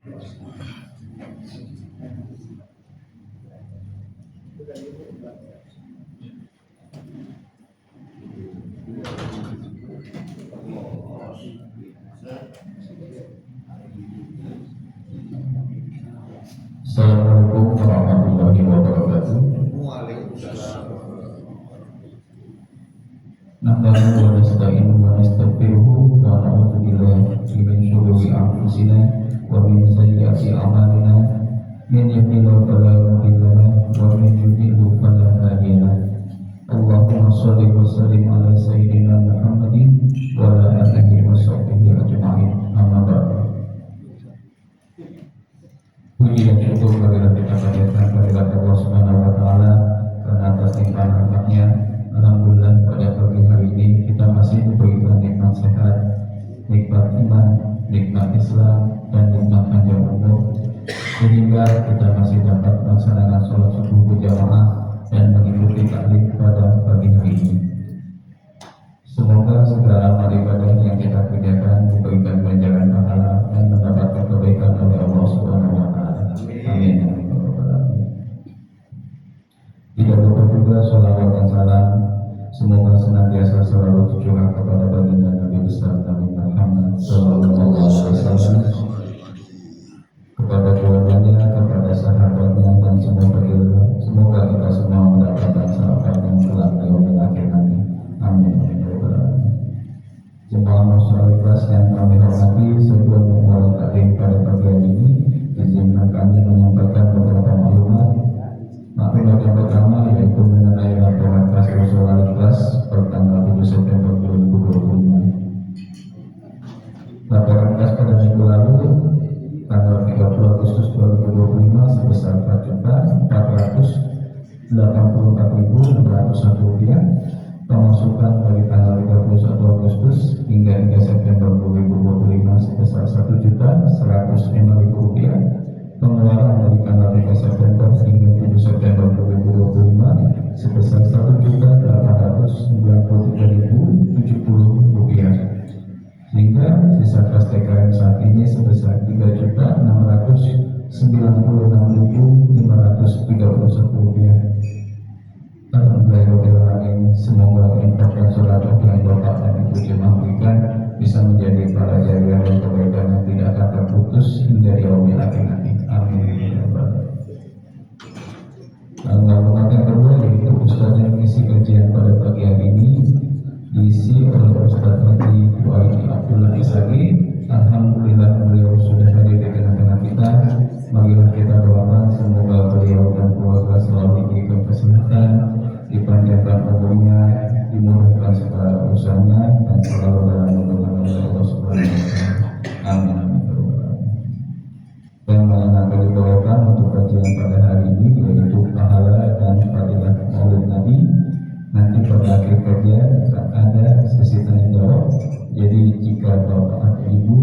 Assalamualaikum warahmatullahi wabarakatuh. Nahmadu wa nasta'inuhu wa nastaghfiruhu wa na'udzu billahi min shururi anfusina wa min sayyiati a'malina. Min yahdihillahu fala mudilla lahu wa min yudlil fala hadiya lahu. Allahumma shalli wa sallim ala sayyidina Muhammadin wa ala alihi wa sahbihi ajma'in. Amma ba'du. Puji dan syukur marilah kita panjatkan kehadirat Allah Subhanahu wa taala karena atas limpahan rahmat-Nya. Alhamdulillah pada pagi hari ini kita masih diberikan nikmat sehat, nikmat iman, nikmat Islam, dan nikmat panjang umur, sehingga kita masih dapat melaksanakan sholat subuh berjamaah dan mengikuti taklim pada pagi hari ini. Semoga segala amal ibadah yang kita kerjakan diberikan ganjaran pahala dan mendapatkan kebaikan oleh Allah Subhanahu wa taala. Amin. Tidak lupa juga sholawat dan salam semoga senantiasa selalu tercurah kepada baginda Nabi besar Nabi Muhammad Sallallahu Alaihi Wasallam, kepada keluarganya, kepada sahabatnya, dan semoga kita semua mendapatkan syafaat yang kelak di yaumil akhir nanti. Amin. Jemaah Muslim Ikhlas yang kami hormati, sebelum memulai taklim pada pagi hari ini, izinkan kami menyampaikan beberapa maklumat. Maklumat yang pertama yaitu mengenai laporan kelas Muslim Ikhlas per tanggal 7 September 2025. Laporan kelas pada minggu lalu tanggal 30 Agustus 2025 sebesar Rp4.084.601. Pemasukan dari tanggal 31 Agustus hingga 3 September 2025 sebesar Rp1.105.000. Pengeluaran dari tanggal 3 September hingga 7 September 2025 sebesar Rp1.893.070. Sehingga sisa kas TKM saat ini sebesar Rp3.696.531. Alhamdulillah, semoga infak dan sedekah yang Bapak dan Ibu jemaah berikan bisa menjadi para jariah dan kebaikan yang tidak akan terputus hingga di yaumil akhir nanti. Amin. Laporan yang kedua yaitu Ustaz yang mengisi kajian pada pagi hari ini diisi oleh Ustaz Haji Waidi Abdullah Isagi. Alhamdulillah beliau sudah hadir di tengah-tengah kita. Marilah kita doakan semoga beliau dan keluarga selalu diberikan kesehatan, dipanjangkan umurnya, dimudahkan segala usahanya, dan selalu dalam lindungan Allah Subhanahu wa taala. Amin. Dan yang akan dibawakan untuk kajian pada hari ini yaitu pahala dan fadilah Maulid Nabi. Nanti pada akhir kajian ada sesi tanya jawab. Jadi jika Bapak atau Ibu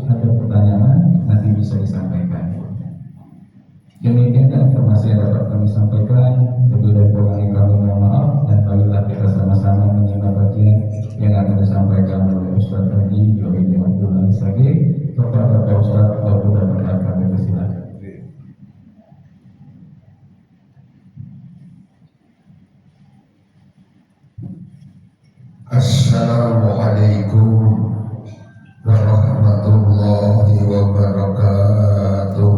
ada pertanyaan nanti bisa disampaikan. Demikian informasi yang dapat kami sampaikan. Lebih dari kurangnya kami mohon maaf, dan marilah kita sama-sama menyimak kajian yang akan disampaikan oleh Ustaz Haji Waidi Abdullah Isagi. Kepada Pak Ustaz, Bapak dapat kami persilakan. Assalamualaikum warahmatullahi wabarakatuh.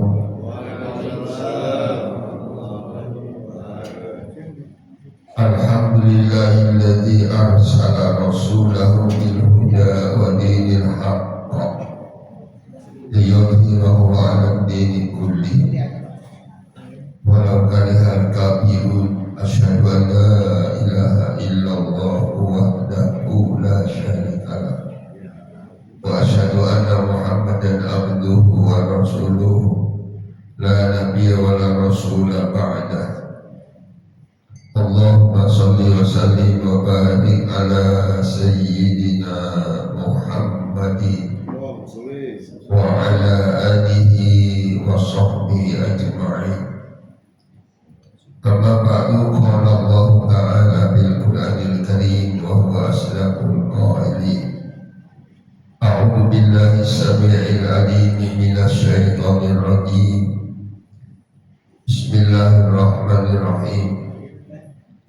Alhamdulillahilladzi arsala rasulahu bil huda wa dinil haqq liyudhhirahu 'ala ad-dini kulli walau karihal kafirun. Asyhadu an la ilaha illallah wahdahu la syarika lah wa asyhadu anna Muhammadan abduhu wa rasuluhu la nabiyya wa la rasula ba'dah. Allahumma salli wa sallim wa barik ala sayyidina Muhammadin wa ala alihi wa sahbihi ajma'in. Kama ba'du, qala Allah ta'ala bil Qur'anil Karim wa huwa asdaqul qa'ilin. A'udzu billahi السميع العليم من الشيطان الرجيم بسم الله الرحمن الرحيم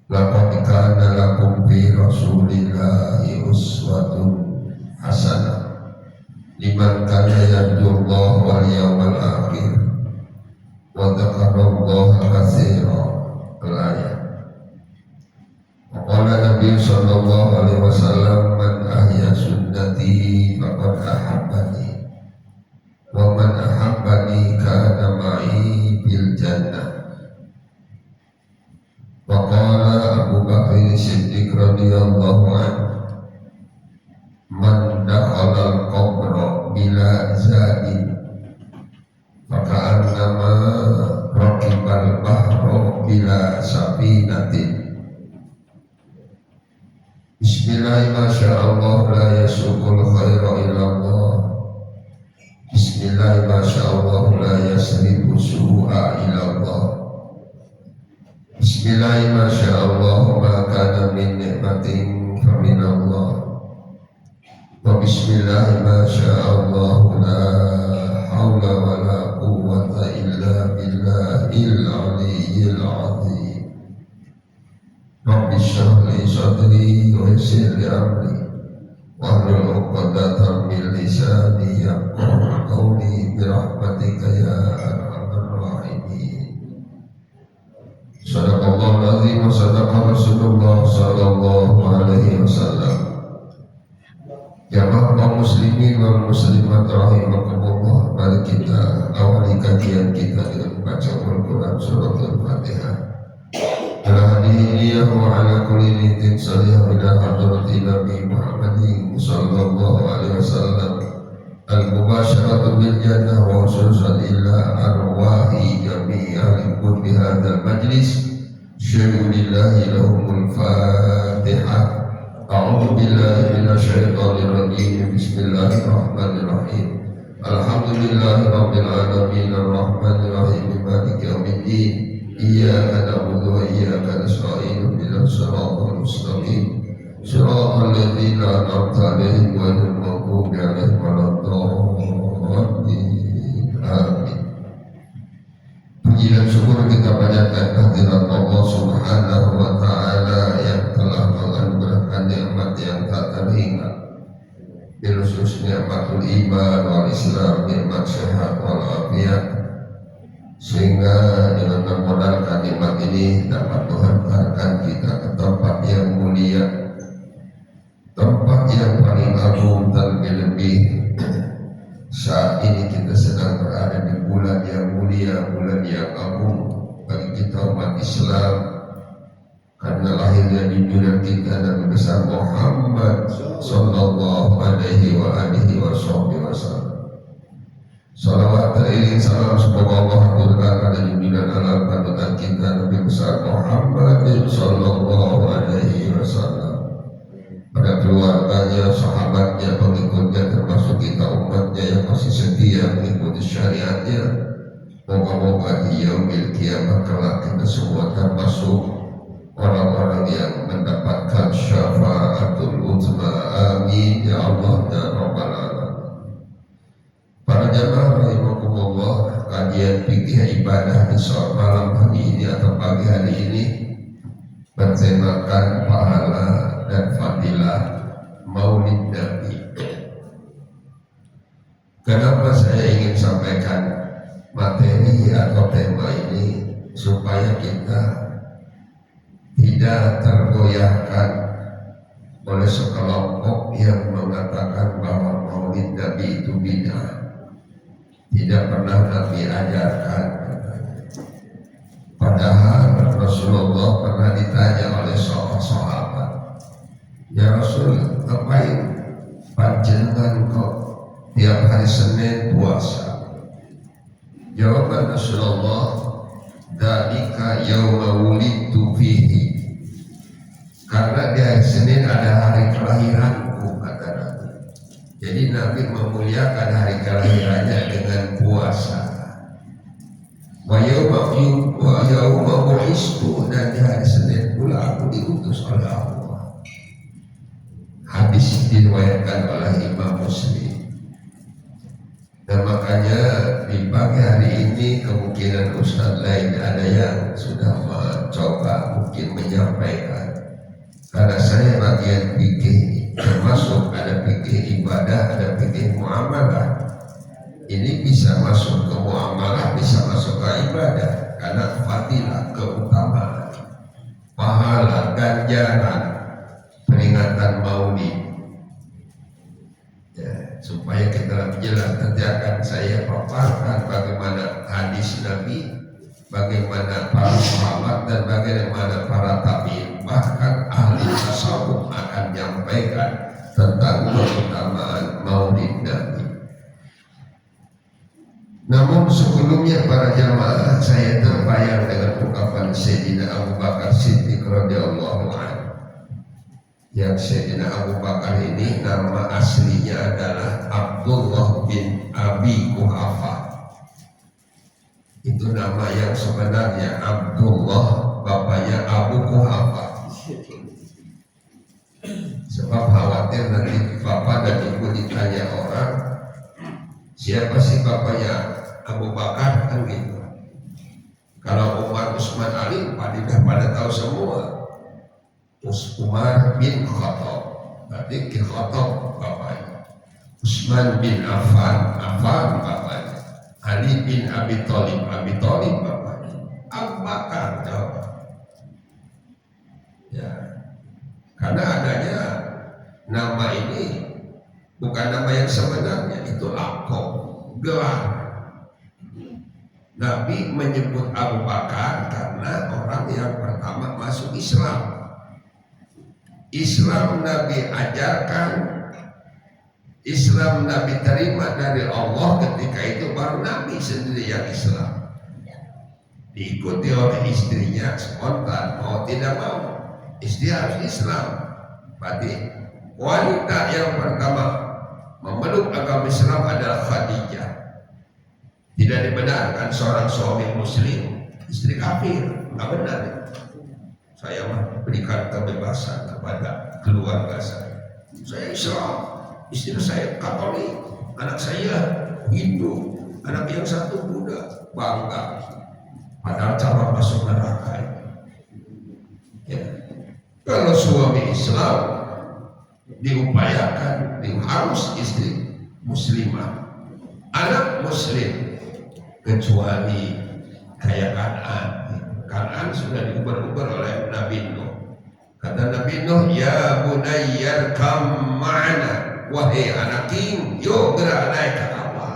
لقد كان لكم في رسول الله أسوة حسنة لمن كان يرجو الله واليوم الآخر وذكر الله كثيرا. الآية. وقال النبي صلى الله عليه وسلم من أحيا سنتي فقد أحبني ومن أحبني كان معي في الجنة. وقال أبو بكر الصديق رضي الله عنه من دخل القبر بلا زاد فكأنما ركب البحر بلا سفينة. Bismillah, masya Allah, la yasukul khaira illallah. Bismillah, masya Allah, la yasribu su'a illallah. Bismillah, masya Allah, ma kana min ni'matin faminallah. Wa bismillah, masya Allah, la hawla wa la quwwata illa billahil aliyyil azim. Rabbi shrah li sadri wa yassir li amri wahlul 'uqdatam min lisani yafqahu qawli bi rahmatika ya arhamar rahimin. Shadaqallahu al-azim wa sadaqa Rasulullah sallallahu alaihi wasallam. Jamaah kaum muslimin wal muslimat rahimakumullah, mari kita awali kajian kita dengan baca Al-Quran surat Al-Fatihah. Ala hadiyah wa ala kulli nitin salih ila hadrati Nabi Muhammadin sallallahu alaihi wasallam al-mubasharatu bil jannah wa khususan ila arwahi jami'al qurbi hadzal majlis syuhurillahi lahumul fatihah. A'udzu billahi minasy syaithanir rajim. Bismillahirrahmanirrahim. Alhamdulillahi rabbil alamin arrahmanir rahim maliki yaumiddin. Iyyaka na'budu wa iyyaka nasta'in ihdinas siratal mustaqim siratal ladzina an'amta 'alaihim ghairil maghdubi 'alaihim waladdallin. Amin. Puji dan syukur kita panjatkan kehadirat Allah Subhanahu wa taala yang telah menganugerahkan nikmat yang tak terhingga. Bil khusus nikmatul iman wal Islam, nikmat sehat wal afiat, sehingga dengan memodalkan nikmat ini dapat menghantarkan kita ke tempat yang mulia, tempat yang paling agung. Terlebih saat ini kita sedang berada di bulan yang mulia, bulan yang agung bagi kita umat Islam, karena lahirnya di bulan kita Nabi besar Muhammad sallallahu alaihi wa alihi wasallam. Salawat teriring salam semoga Allah aturkan pada junjungan alam panutan kita Nabi besar Muhammad sallallahu alaihi wasallam, pada keluarganya, sahabatnya, pengikutnya, termasuk kita umatnya yang masih setia mengikuti syariatnya. Moga-moga di yaumil kiamat kelak kita semua termasuk orang-orang yang mendapatkan syafaatul uzma. Amin ya Allah ya rabbal alamin. Para jamaah rahimakumullah, kajian fikih ibadah di sore malam hari ini atau pagi hari ini bertemakan pahala dan fadilah Maulid Nabi. Kenapa saya ingin sampaikan materi atau tema ini? Supaya kita tidak tergoyahkan oleh sekelompok yang mengatakan bahwa Maulid Nabi itu bid'ah. Tidak pernah Nabi ajarkan. Padahal Rasulullah pernah ditanya oleh seorang sahabat, ya Rasul, ngapain panjenengan kok tiap hari Senin puasa? Jawaban Rasulullah, dzalika yauma wulidtu fihi. Karena di hari Senin ada hari kelahiranku, kata Nabi. Jadi Nabi memuliakan hari kelahirannya dengan puasa. Wa yauma bu'istu, dan di hari Senin pula aku diutus oleh Allah. Hadis diriwayatkan oleh Imam Muslim. Dan makanya di pagi hari ini kemungkinan Ustadz lain ada yang sudah mencoba mungkin menyampaikan. Karena saya bagian fikih, termasuk ada fikih ibadah, ada fikih muamalah. Ini bisa masuk ke muamalah, bisa masuk ke ibadah. Karena fadilah, keutamaan, pahala, ganjaran, peringatan maulid. Ya, supaya kita lebih jelas, nanti akan saya paparkan bagaimana hadis Nabi, bagaimana para sahabat dan bagaimana para tabi'in, bahkan ahli tasawuf akan menyampaikan tentang keutamaan maulid Nabi. Namun sebelumnya para jamaah, saya terbayang dengan ungkapan Sayyidina Abu Bakar Siddiq radhiyallahu anhu. Yang Sayyidina Abu Bakar ini nama aslinya adalah Abdullah bin Abi Quhafah. Itu nama yang sebenarnya Abdullah, bapaknya Abu Quhafah. Sebab khawatir nanti bapak dan ibu ditanya orang, siapa sih bapaknya Abu Bakar, kan gitu. Kalau Umar, Utsman, Ali pada tahu semua. Umar bin Khattab, berarti bin Khattab bapaknya. Utsman bin Affan, Affan bapaknya. Ali bin Abi Thalib, Abi Thalib bapaknya. Abu Bakar jawab. Ya, karena adanya nama ini bukan nama yang sebenarnya, itu laqab, gelar. Nabi menyebut Abu Bakar karena orang yang pertama masuk Islam. Islam Nabi ajarkan, Islam Nabi terima dari Allah, ketika itu baru Nabi sendiri yang Islam. Diikuti oleh istrinya spontan, mau tidak mau, istri harus Islam. Berarti wanita yang pertama memeluk agama Islam adalah Khadijah. Tidak dibenarkan seorang suami muslim istri kafir, nggak benar. Saya berikan kebebasan kepada keluarga saya. Saya Islam, istri saya Katolik, anak saya Hindu, anak yang satu Buddha, bangga. Padahal cara masuk neraka. Ya. Kalau suami Islam diupayakan, harus istri muslimah, anak muslim, kecuali kayak Kan'an. Kan'an sudah diubar-ubar oleh Nabi Nuh. Kata Nabi Nuh, ya bunayyar kam ma'ana, wahai anak king, yuk gerak naik ke kapal.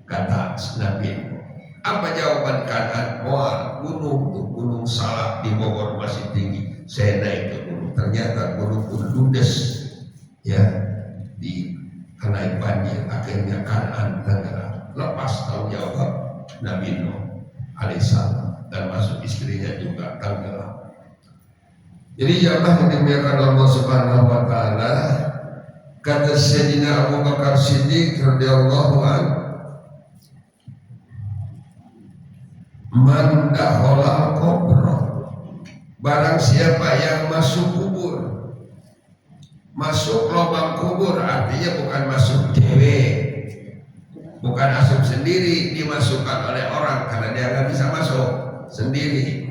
Kata Nabi Nuh. Apa jawaban Kan'an? Wah, gunung Salak di Bogor masih tinggi. Saya naik ke gunung. Ternyata gunung pun ludes, ya, di kenai banjir. Akhirnya Kan'an tenggelam. Lepas tanggung jawab Nabi Nuh alaihissalam, dan masuk istrinya juga tenggelam. Jadi jamaah yang dimuliakan Allah Subhanahu wa taala, kata Sayyidina Abu Bakar Siddiq radhiyallahu anhu, man dakhala qabr, barang siapa yang masuk kubur. Masuk lubang kubur artinya bukan masuk cewek, bukan masuk sendiri, dimasukkan oleh orang karena dia nggak bisa masuk sendiri.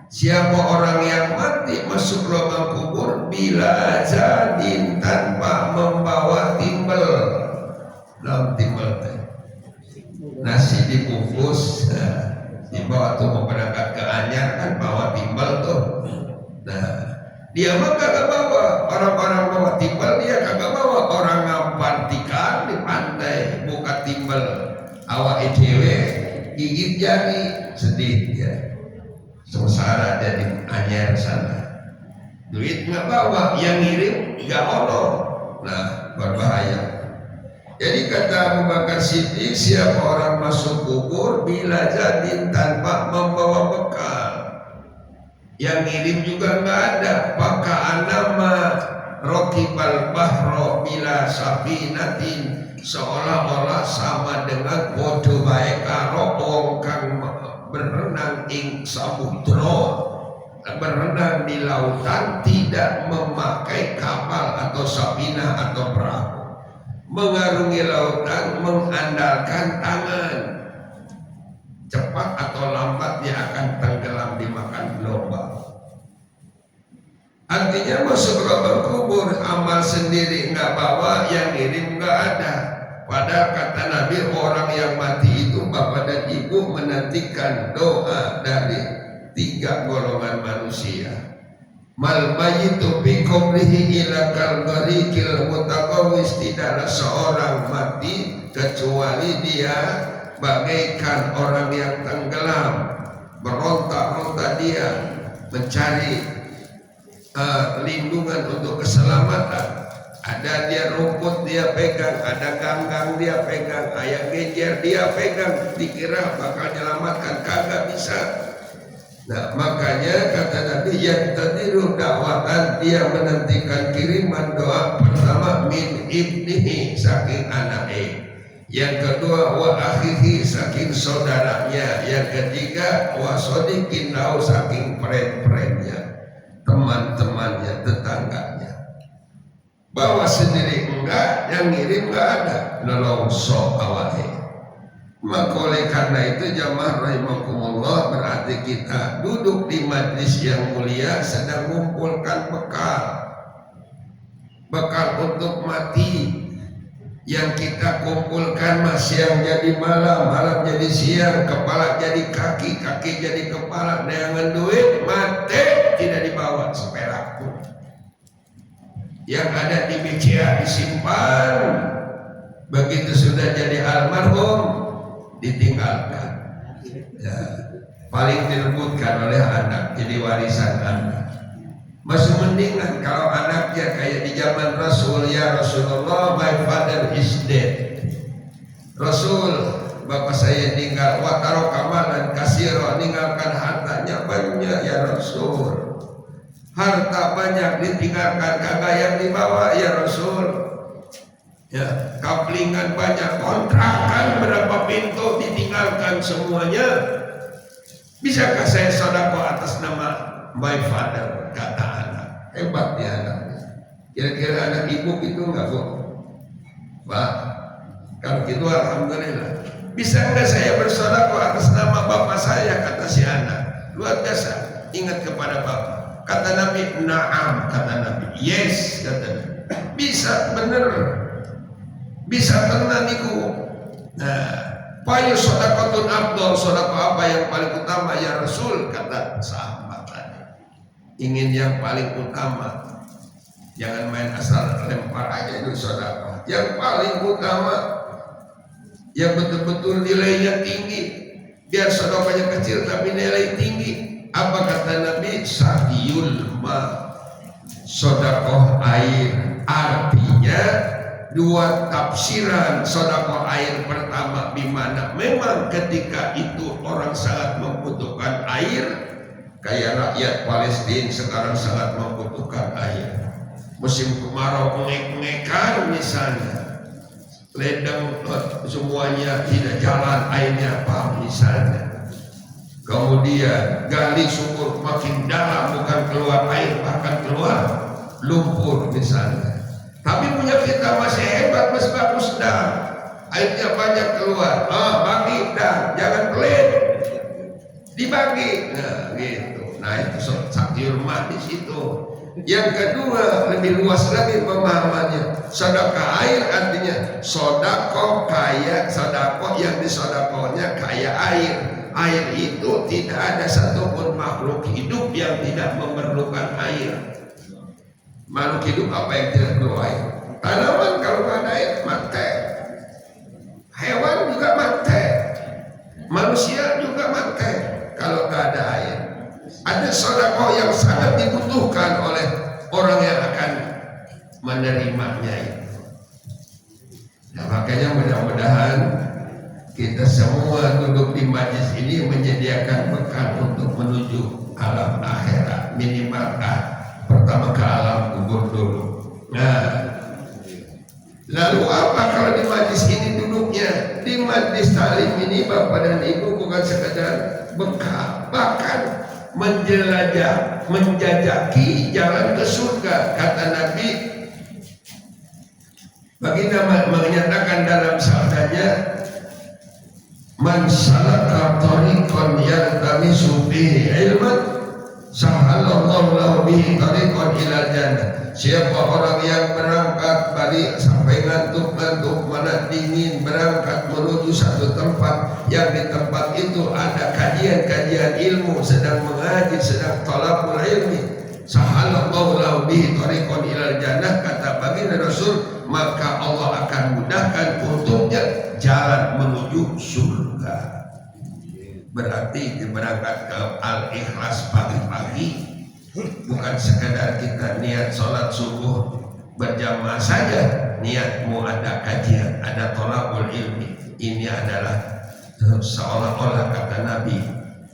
Siapa orang yang mati masuk lubang kubur bila jadin, tanpa membawa timbel. Dalam timbel nasi dibungkus, dibawa tuh mau berangkat ke Anyar kan bawa timbel tuh. Nah, dia mah kagak bawa, orang-orang bawa timbel, dia kagak bawa. Orang ngampan tikar di pantai buka timbel, awak ECW gigit jari, sedih ya. Sengsara dia di Anyar sana, duit nggak bawa, yang ngirim nggak ono. Nah, berbahaya. Jadi kata Abu Bakar Siddiq, siapa orang masuk kubur bila jadin, tanpa membawa bekal, yang ngirim juga nggak ada. Maka anama rokibal bahro bila safinatin, seolah-olah sama dengan bodoh baik karo wong kang berenang ing samudra, berenang di lautan, tidak memakai kapal atau safina atau perahu. mengarungi lautan mengandalkan tangan. Cepat atau lambat dia akan tenggelam dimakan gelombang. Artinya masuk lubang kubur, amal sendiri nggak bawa, yang ngirim nggak ada. Padahal kata Nabi, orang yang mati itu bapak dan ibu menantikan doa dari 3 golongan manusia. Mal mayyitu fi qabrihi ila kal gharikil mutaqawwis, tidaklah seorang mati kecuali dia bagaikan orang yang tenggelam, berontak-rontak dia mencari lindungan untuk keselamatan. Ada dia rumput dia pegang, ada ganggang dia pegang, ayam gejer dia pegang, dikira bakal menyelamatkan, kagak bisa. Nah makanya kata Nabi, yang tadiru dakwatan, dia menantikan kiriman doa pertama min ibnihi, saking anaknya. Yang kedua wa akhihi, saking saudaranya. Yang ketiga wa sodikin lau, saking friend-friendnya, teman-temannya, tetangganya. Bawa sendiri enggak, yang ngirim enggak ada, nolongso awahe. Maka oleh karena itu jamaah rahimakumullah, berarti kita duduk di majlis yang mulia sedang mengumpulkan bekal untuk mati. Yang kita kumpulkan masih yang jadi malam, malam jadi siang, kepala jadi kaki, kaki jadi kepala. Dengan duit mati tidak dibawa seperak pun. Yang ada di BCA disimpan, begitu sudah jadi almarhum ditinggalkan. Ya, paling direbutkan oleh anak jadi warisan anak. Masih mendingan kalau anaknya kayak di zaman Rasul, ya Rasulullah, my father is dead. Rasul, bapak saya tinggal, wataro kamalan kasiro, meninggalkan hartanya banyak ya Rasul. Harta banyak ditinggalkan, kagak yang dibawa ya Rasul. Ya, kaplingan banyak, kontrakan berapa pintu ditinggalkan semuanya. Bisakah saya sedekah atas nama my father? Kata anak, hebat ya anaknya. Kira-kira anak ibu itu enggak bu? Pak, kalau gitu alhamdulillah. Bisa enggak saya bersedekah atas nama bapak saya? Kata si anak. Luar biasa, ingat kepada bapak. Kata Nabi, na'am, kata Nabi, yes, kata Nabi. Bisa, bener, bisa tenang niku. Nah, payu sodakotun abdul, sodakot apa yang paling utama ya Rasul? Kata sahabat tadi, ingin yang paling utama, jangan main asal lempar aja itu sodakot. Yang paling utama, yang betul-betul nilainya tinggi, biar sodakotnya kecil tapi nilai tinggi. Apa kata Nabi? Saqiyul ma, sodakoh air. Artinya dua tafsiran sodakoh air. Pertama, dimana memang ketika itu orang sangat membutuhkan air, kayak rakyat Palestina sekarang sangat membutuhkan air. Musim kemarau ngek-ngekan misalnya, ledeng semuanya tidak jalan, airnya apa misalnya. Kemudian gali sumur makin dalam, bukan keluar air, bahkan keluar lumpur misalnya. Tapi punya kita masih hebat, masih bagus dah, airnya banyak keluar. Bagi dah, jangan pelit, dibagi. Nah gitu. Nah itu saktiul ma di situ. Yang kedua, lebih luas lagi pemahamannya. Sedekah air artinya sedekah kaya, sedekah yang disedekahnya kaya air. Air itu tidak ada satupun makhluk hidup yang tidak memerlukan air. Makhluk hidup apa yang tidak perlu air? Tanaman kalau nggak ada air mati. Hewan juga mati. Manusia juga mati kalau nggak ada air. Ada sedekah yang sangat dibutuhkan oleh orang yang akan menerimanya itu. Nah, makanya mudah-mudahan kita semua duduk di majlis ini menyediakan bekal untuk menuju alam akhirat, minimal pertama ke alam kubur dulu. Nah, lalu apa kalau di majlis ini duduknya? Di majlis talim ini bapak dan ibu bukan sekedar bekal, bahkan menjelajah, menjajaki jalan ke surga. Kata Nabi, Baginda menyatakan dalam sabdanya, man salaka tariqan yaltamisu fihi ilman sahalallahu lahu bihi tariqan ilal jannah. Siapa orang yang berangkat balik sampai ngantuk-ngantuk, mana dingin, berangkat menuju satu tempat yang di tempat itu ada kajian-kajian ilmu, sedang mengaji, sedang talabul ilmi, sahalallahu lahu bihi tariqan ilal jannah, kata baginda Rasul, maka Allah akan mudahkan untuknya jalan menuju surga. Berarti berangkat ke Al-Ikhlas pagi-pagi bukan sekadar kita niat sholat subuh berjamaah saja, niatmu ada kajian, ada thalabul ilmi. Ini adalah seolah-olah kata Nabi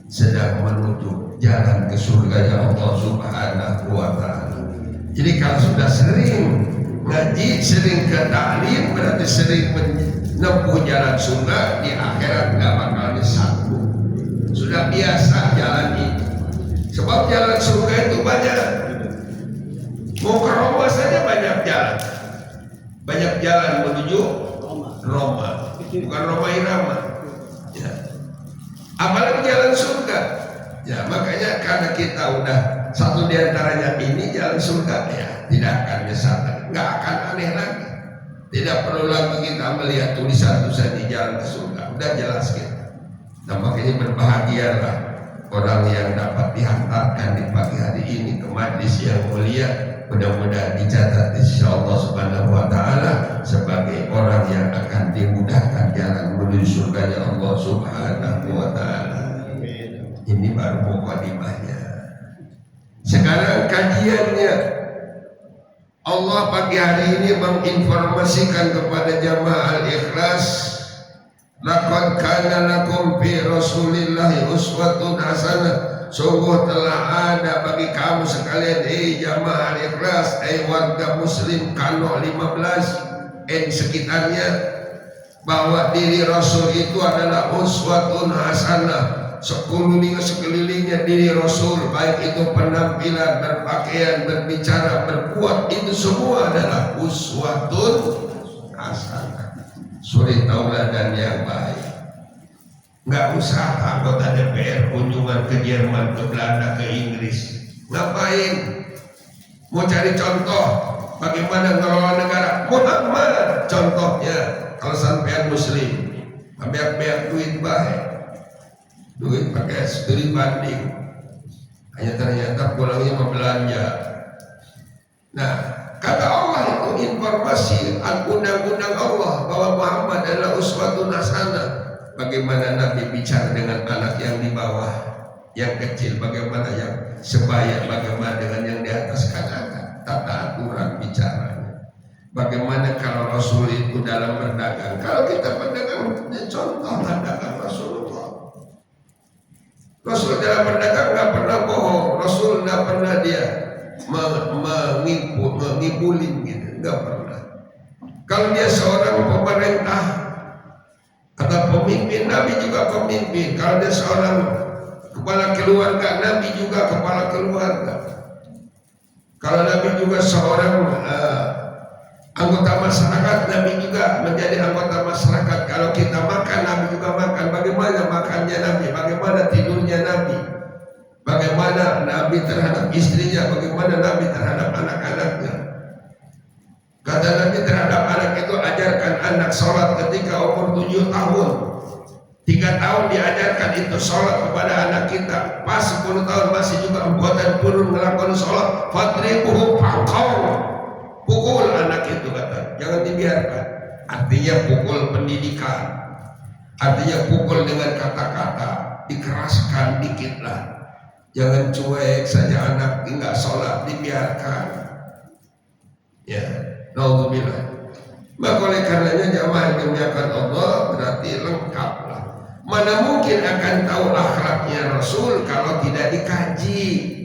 sedang menuju jalan ke surga Allah Subhanahu wa ta'ala. Jadi kalau sudah sering ngaji, sering ke ta'lim, berarti sering menempuh jalan surga, di akhirat gak bakal disambung. Sudah biasa jalan ini. Sebab jalan surga itu banyak. Mau ke Roma saja banyak jalan. Banyak jalan menuju Roma. Bukan Roma Irama. Ya. Apalagi jalan surga. Ya, makanya karena kita udah satu di antaranya ini jalan surga, ya tidak akan nyesal, nggak akan aneh lagi. Tidak perlu lagi kita melihat tulisan-tulisan di jalan ke surga. Udah jelas kita. Nah, makanya berbahagialah orang yang dapat dihantarkan di pagi hari ini ke majlis yang mulia. Mudah-mudahan dicatat di sisi Allah Subhanahu wa ta'ala sebagai orang yang akan dimudahkan jalan menuju surganya Allah Subhanahu wa ta'ala. Ini baru mukadimahnya. Sekarang kajiannya. Allah pagi hari ini menginformasikan kepada jamaah Al-Ikhlas, laqad kana lakum fi Rasulillahi uswatun hasanah. Sungguh telah ada bagi kamu sekalian, jamaah Al-Ikhlas, warga muslim Kano 15 sekitarnya, bahwa diri Rasul itu adalah uswatun hasanah. Sekelilingnya diri Rasul, baik itu penampilan, berpakaian, berbicara, berbuat, itu semua adalah uswatun hasanah, suri tauladan yang baik. Nggak usah anggota DPR kunjungan ke Jerman, ke Belanda, ke Inggris. Ngapain? Mau cari contoh bagaimana ngelola negara? Muhammad contohnya. Kalau sampean muslim, banyak duit baik, duit pakai studi banding, hanya ternyata pulangnya membelanja. Nah, kata Allah itu informasi undang-undang Allah bahwa Muhammad adalah uswatun hasanah. Bagaimana Nabi bicara dengan anak yang di bawah, yang kecil, bagaimana yang sebaya, bagaimana dengan yang di atas, kan ada tata aturan bicaranya. Bagaimana kalau Rasul itu dalam berdagang? Kalau kita berdagang, contoh dagang Rasulullah. Rasul dalam berdagang nggak pernah bohong. Rasul nggak pernah dia mengibulin gitu, nggak pernah. Kalau dia seorang pemerintah atau pemimpin, Nabi juga pemimpin. Kalau dia seorang kepala keluarga, Nabi juga kepala keluarga. Kalau Nabi juga seorang anggota masyarakat, Nabi juga menjadi anggota masyarakat. Kalau kita makan, Nabi juga makan. Bagaimana makannya Nabi? Bagaimana tidurnya Nabi? Bagaimana Nabi terhadap istrinya? Bagaimana Nabi terhadap anak-anaknya? Kata Nabi terhadap anak itu, ajarkan anak sholat ketika umur 7 tahun. 3 tahun diajarkan itu sholat kepada anak kita. Pas 10 tahun masih juga buatan purun melakukan sholat. Fadribuhu faqaw. Pukul anak itu, kata, jangan dibiarkan. Artinya pukul pendidikan, artinya pukul dengan kata-kata, dikeraskan dikitlah. Jangan cuek saja anak tinggal sholat, dibiarkan. Ya, naudzubillah. Maka oleh karenanya jamaah yang dimuliakan Allah berarti lengkaplah. Mana mungkin akan tahu akhlaknya Rasul kalau tidak dikaji?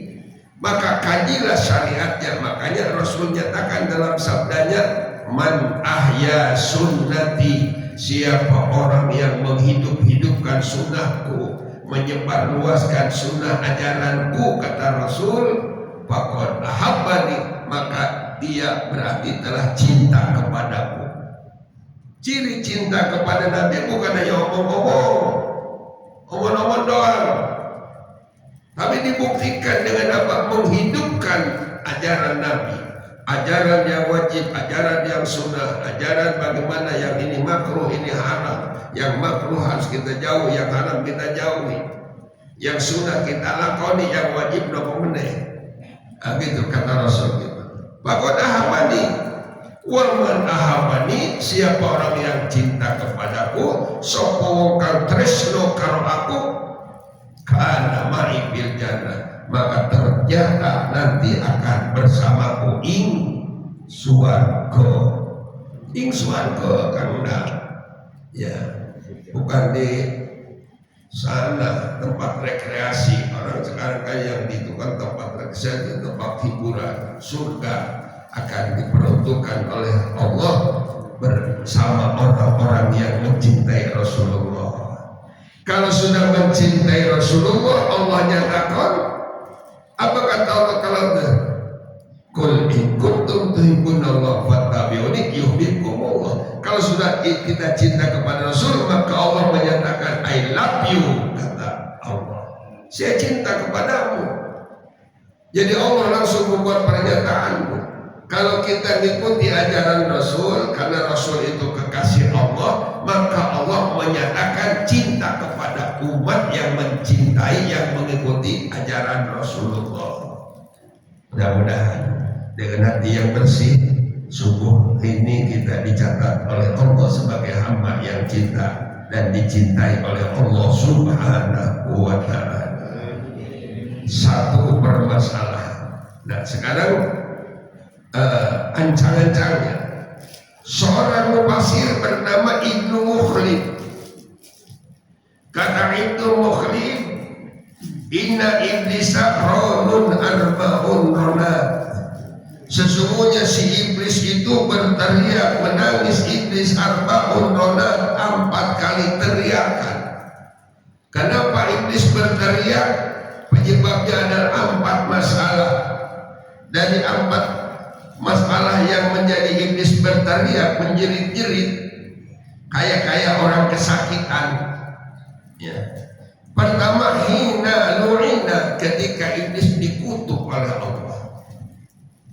Maka kajilah syariatnya. Makanya Rasul nyatakan dalam sabdanya, man ahya sunnati, siapa orang yang menghidup-hidupkan sunnahku, menyebarluaskan sunnah ajaranku, kata Rasul, faqad ahabbani, maka dia berarti telah cinta kepadaku. Ciri cinta kepada Nabi bukan hanya omong-omong doang, tapi dibuktikan dengan apa? Menghidupkan ajaran Nabi, ajaran yang wajib, ajaran yang sunnah, ajaran bagaimana yang ini makruh, ini haram, yang makruh harus kita jauh, yang haram kita jauhi, yang sunnah kita lakoni, yang wajib nopo meneh. Gitu kata Rasul kita. Bakon ahamani, waman ahamani, siapa orang yang cinta kepadaku, sopo kang tresno karo aku, kana ma'i bil jannah, maka ternyata nanti akan bersamaku ing swarga. Ing swarga kang ya, bukan di sana tempat rekreasi. Orang sekarang kan yang itu kan tempat rekreasi, tempat hiburan. Surga akan diperuntukkan oleh Allah bersama orang-orang yang mencintai Rasulullah. Kalau sudah mencintai Rasulullah, Allah nyatakan apa kata Allah kalau Qul in kuntum tuhibbunallah fattabi'uni yuhibbukumullah. Kalau sudah kita cinta kepada Rasul, maka Allah menyatakan I love you, kata Allah. Saya cinta kepadamu. Jadi Allah langsung membuat pernyataan. Kalau kita mengikuti ajaran Rasul, karena Rasul itu kekasih Allah, maka Allah menyatakan cinta kepada umat yang mencintai, yang mengikuti ajaran Rasulullah. Mudah-mudahan dengan hati yang bersih, sungguh ini kita dicatat oleh Allah sebagai hamba yang cinta dan dicintai oleh Allah Subhanahu wa ta'ala. Satu permasalahan. Nah sekarang ancang-ancangnya seorang mufasir bernama Ibnu Mukhlid. Kata Ibnu Mukhlid, inna iblisa ronun arba'un ronat. Sesungguhnya si iblis itu berteriak, menangis iblis arba'un ronat, 4 kali teriakan. Kenapa iblis berteriak? Penyebabnya adalah 4 masalah. Dari 4 masalah yang menjadi iblis berteriak, menjerit-jerit kayak orang kesakitan. Ya. Pertama, hina lu'ina, ketika iblis dikutuk oleh Allah.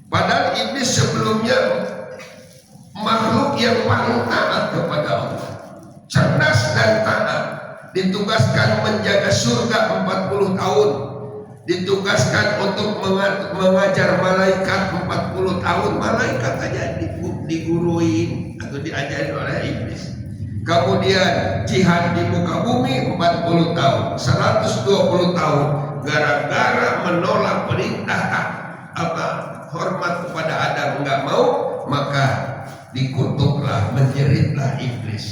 Padahal iblis sebelumnya makhluk yang paling taat kepada Allah, cerdas dan taat, ditugaskan menjaga surga 40 tahun, ditugaskan untuk mengajar malaikat 40 tahun. Malaikat aja diguruin atau diajarin oleh iblis. Kemudian jihad di muka bumi 40 tahun, 120 tahun, gara-gara menolak perintah hormat kepada Adam, enggak mau, maka dikutuklah, menjeritlah iblis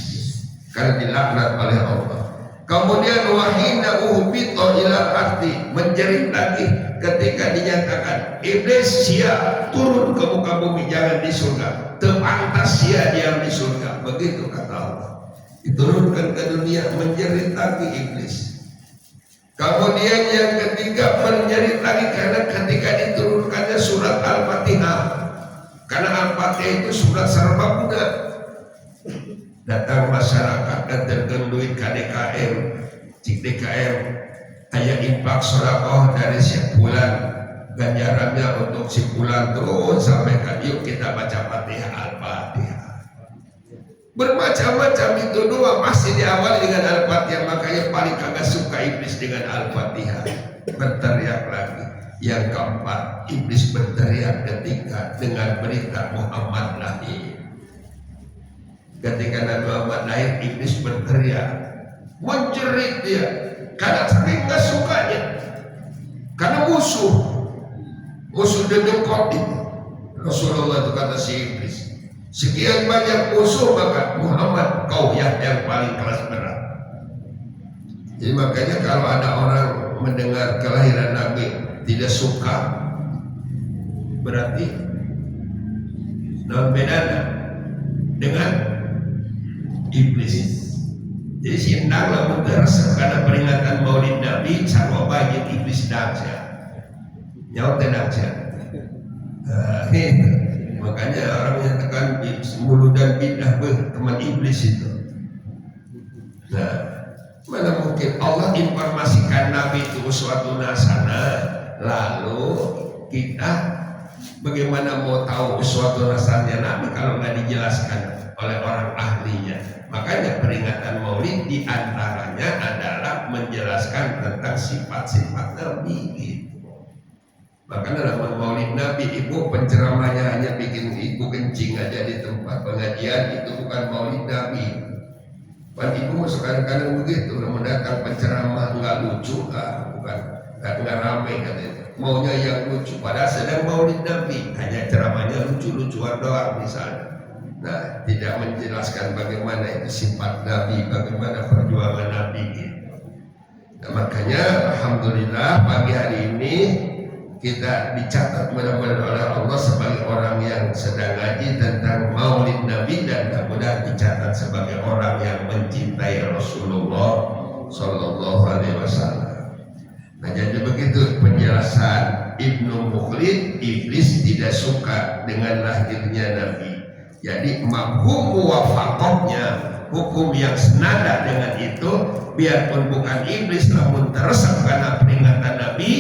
karena dilaknat oleh Allah. Kemudian wahina uhbito ilal ardi, menjerit lagi ketika dinyatakan iblis sia turun ke muka bumi, jangan di surga, tepantas sia diam di surga. Begitu kata Allah. Diturunkan ke dunia, menjerit lagi iblis. Kemudian yang ketiga menjerit lagi karena ketika diturunkannya surat Al-Fatihah, karena Al-Fatihah itu surat serbaguna. Datang masyarakat dan tergenduit KDKM, cik DKM, ayat infak sedekah dari sebulan, ganjarannya untuk sebulan terus sampaikan yuk kita baca Fatihah Al-Fatihah. Bermacam-macam itu doang, masih diawali dengan Al-Fatihah. Makanya paling kagak suka iblis dengan Al-Fatihah. Berteriak lagi. Yang keempat, iblis berteriak ketika dengan berita Muhammad lahir. Ketika Nabi Muhammad lahir, iblis berteriak, menjerit dia karena saking gak sukanya, karena musuh dedekot itu. Rasulullah itu kata si iblis, sekian banyak musuh, maka Muhammad kau yang paling kelas berat. Jadi makanya kalau ada orang mendengar kelahiran Nabi tidak suka, berarti non bedana dengan iblis. Jadi sindang lah mutersa karena peringatan Maulid Nabi sarwa bagi iblis dahsyat. Nyawa tenang saja. Makanya orang menyatakan mulu dan bidah teman iblis itu. Nah, mana mungkin Allah informasikan Nabi itu suatu nasana, lalu kita bagaimana mau tahu suatu nasanya Nabi kalau nggak dijelaskan oleh orang ahlinya. Makanya peringatan Maulid diantaranya adalah menjelaskan tentang sifat-sifat Nabi gitu. Makanya dalam Maulid Nabi ibu penceramahnya hanya bikin ibu kencing aja di tempat pengajian, itu bukan Maulid Nabi. Pan ibu kadang-kadang begitu, mendatang penceramah nggak lucu, bukan nggak ramai katanya. Maunya yang lucu, padahal sedang Maulid Nabi, hanya ceramahnya lucu-lucuan doang misalnya. Nah, tidak menjelaskan bagaimana itu sifat Nabi, bagaimana perjuangan Nabi gitu. Nah, makanya alhamdulillah pagi hari ini kita dicatat mudah-mudahan oleh Allah sebagai orang yang sedang ngaji tentang Maulid Nabi, dan mudah-mudahan dicatat sebagai orang yang mencintai Rasulullah Sallallahu Alaihi Wasallam. Nah, jadi begitu penjelasan Ibnu Mukhlid. Iblis tidak suka dengan lahirnya Nabi. Jadi mafhum muwafaqahnya, hukum yang senada dengan itu, biarpun bukan iblis namun teresap karena peringatan Nabi,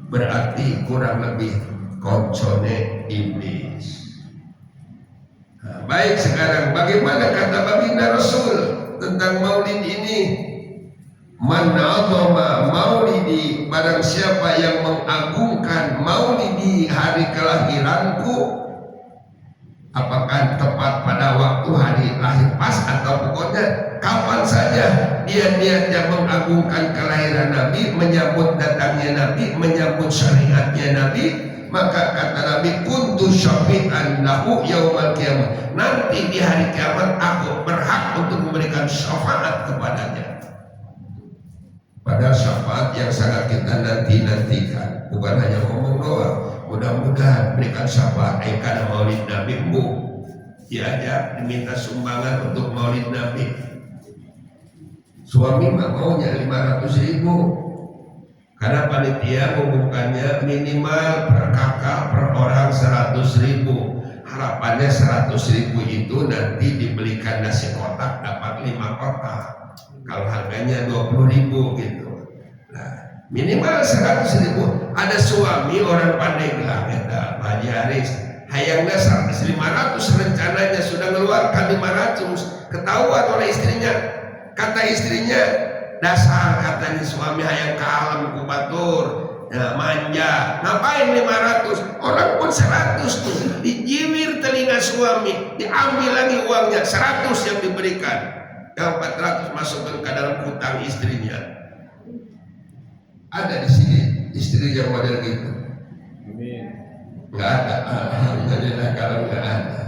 berarti kurang lebih koncone iblis. Nah, baik, sekarang bagaimana kata baginda Rasul tentang Maulid ini? Man azama maulidi, barang siapa yang mengagungkan maulidi, hari kelahiranku, apakah tepat pada waktu hari lahir pas atau pokoknya kapan saja dia niatnya mengagungkan kelahiran Nabi, menyambut datangnya Nabi, menyambut syariatnya Nabi, maka kata Nabi, kuntu syafi'an lahu yaumal qiyamah, nanti di hari kiamat aku berhak untuk memberikan syafaat kepadanya. Padahal syafaat yang sangat kita nanti-nantikan, bukan hanya ngomong doang. Mudah-mudahan berikan syafaat karena Maulid Nabi, Bu. Diajak diminta sumbangan untuk Maulid Nabi. Suami mah maunya 500.000, karena panitia mengumumkannya minimal per kakak per orang 100.000. Harapannya 100.000 itu nanti dibelikan nasi kotak dapat 5 kotak. Kalau harganya 20.000 gitu. Nah, minimal 100.000. Ada suami orang Pandeglang, kata Pak Haji Haris, hayangnya 500, rencananya sudah mengeluarkan 500, ketahuan oleh istrinya. Kata istrinya, dasar katanya suami hayang kalem kubatur, ya, manja, ngapain 500? Orang pun 100 tuh dijiwir telinga suami, diambil lagi uangnya 100 yang diberikan, yang 400 masukkan ke dalam hutang istrinya. Ada di sini istri yang model gitu? Nggak ada. Alhamdulillah kalau nggak ada.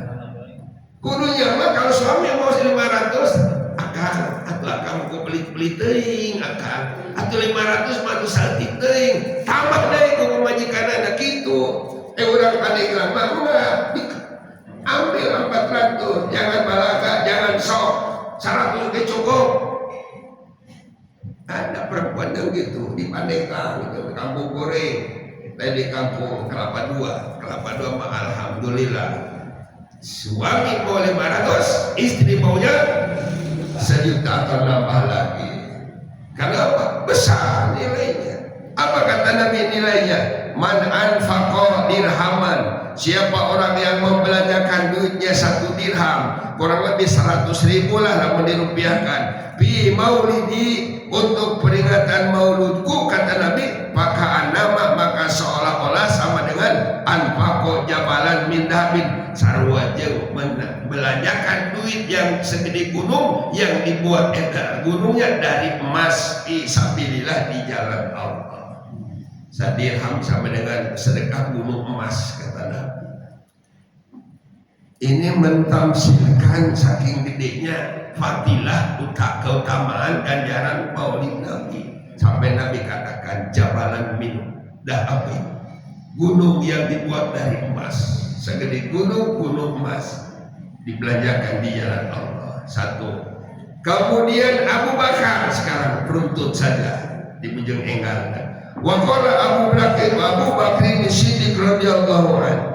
Kudunya mah kalau suami mau 500, akan atau akan ku beli teuing akan atau 500 mah saltik teuing, tambah deui ku majikan anak kitu. Urang Pandeglang mah enggak, ambil 400, jangan balaga, jangan sok, 100 ge cukup. Ada perempuan yang gitu di Pandeglang, gitu, di Kampung Goreng, di Kampung Kelapa Dua mah alhamdulillah. Suami mau 500, istri maunya 1 juta atau nambah lagi. Kenapa? Besar nilainya. Apa kata Nabi nilainya? Man anfaqa dirhaman, siapa orang yang membelanjakan duitnya 1 dirham, kurang lebih 100.000 lah namun dirupiahkan, fi maulidi, untuk peringatan mauludku, kata Nabi, maka anama, maka seolah-olah sama dengan anfaqo jabalan min dahabin, sarua jeung membelanjakan duit yang segede gunung yang dibuat gunungnya dari emas fi sabilillah, di jalan Allah. Sadirham sama dengan sedekah gunung emas, kata Nabi. Ini mentamsilkan saking gedenya fadilah, keutamaan ganjaran Maulid Nabi. Sampai Nabi katakan jabalan min dahabin, gunung yang dibuat dari emas, segede gunung emas, dibelanjakan di jalan Allah. 1. Kemudian Abu Bakar, sekarang peruntut saja di bujung enggalnya. Wa qala Abu Bakar Siddiq radhiyallahu anhu,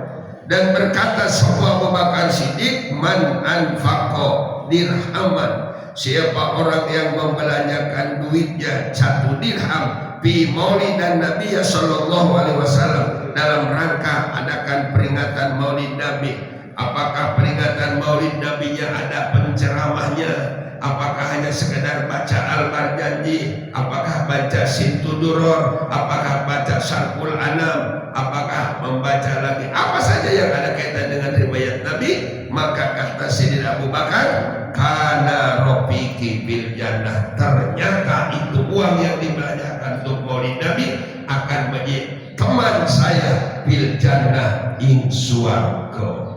Dan berkata sebuah Abu Bakar Siddiq, man anfaqo dirhaman, siapa orang yang membelanjakan duitnya 1 dirham fi maulid dan Nabi sallallahu alaihi wasallam, dalam rangka adakan peringatan maulid Nabi. Apakah peringatan maulid Nabinya ada penceramahnya? Apakah hanya sekedar baca Al-Marjanji? Apakah baca Sintuduror? Apakah baca Syarhul Anam? Apakah membaca lagi apa saja yang ada kaitan dengan riwayat Nabi? Maka kata Sayyidina Abu Bakar, kana rofiki bil jannah, ternyata itu uang yang dibelanjakan untuk maulid Nabi akan menjadi teman saya bil jannah ing suwarga.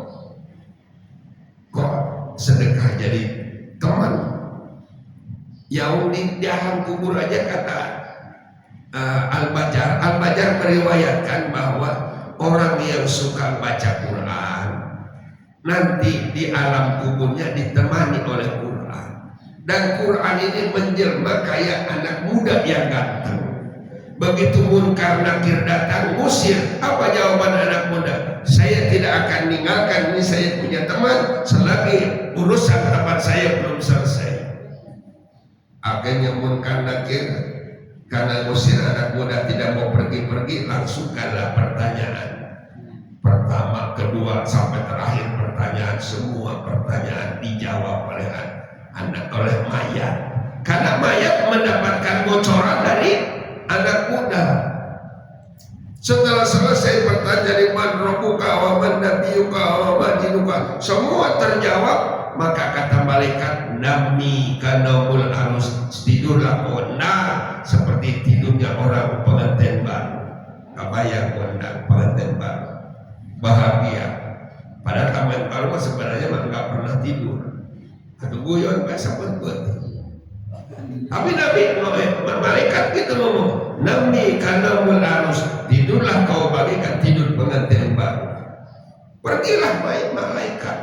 Kok sedekah jadi teman? Yang di dalam kubur aja kata Al-Bajar meriwayatkan bahwa orang yang suka baca Quran nanti di alam kuburnya ditemani oleh Quran, dan Quran ini menjelma kayak anak muda yang ganteng. Begitu Munkar Nakir datang ngusir, apa jawaban anak muda? Saya tidak akan meninggalkan ini, saya punya teman selagi urusan tempat saya belum selesai. Akhirnya Munkar Nakir karena ngusir anak muda tidak mau pergi-pergi, langsungkanlah pertanyaan pertama, kedua sampai terakhir pertanyaan. Semua pertanyaan dijawab oleh mayat, karena mayat mendapatkan bocoran dari anak muda. Setelah selesai bertanya man rabbuka wa man nabiyuka wa man dinuka, semua terjawab. Maka kata malaikat, nami kanaumul arus, tidurlah kau seperti tidurnya orang pengantin baru. Kabayang kondang pengantin baru bahagia. Pada taman baru sebenarnya nggak pernah tidur. Atau guyon biasa buat. Tapi Nabi malaikat gitu ngomong, nami kanaumul arus, tidurlah kau bagikan tidur pengantin baru. Pergilah malaikat.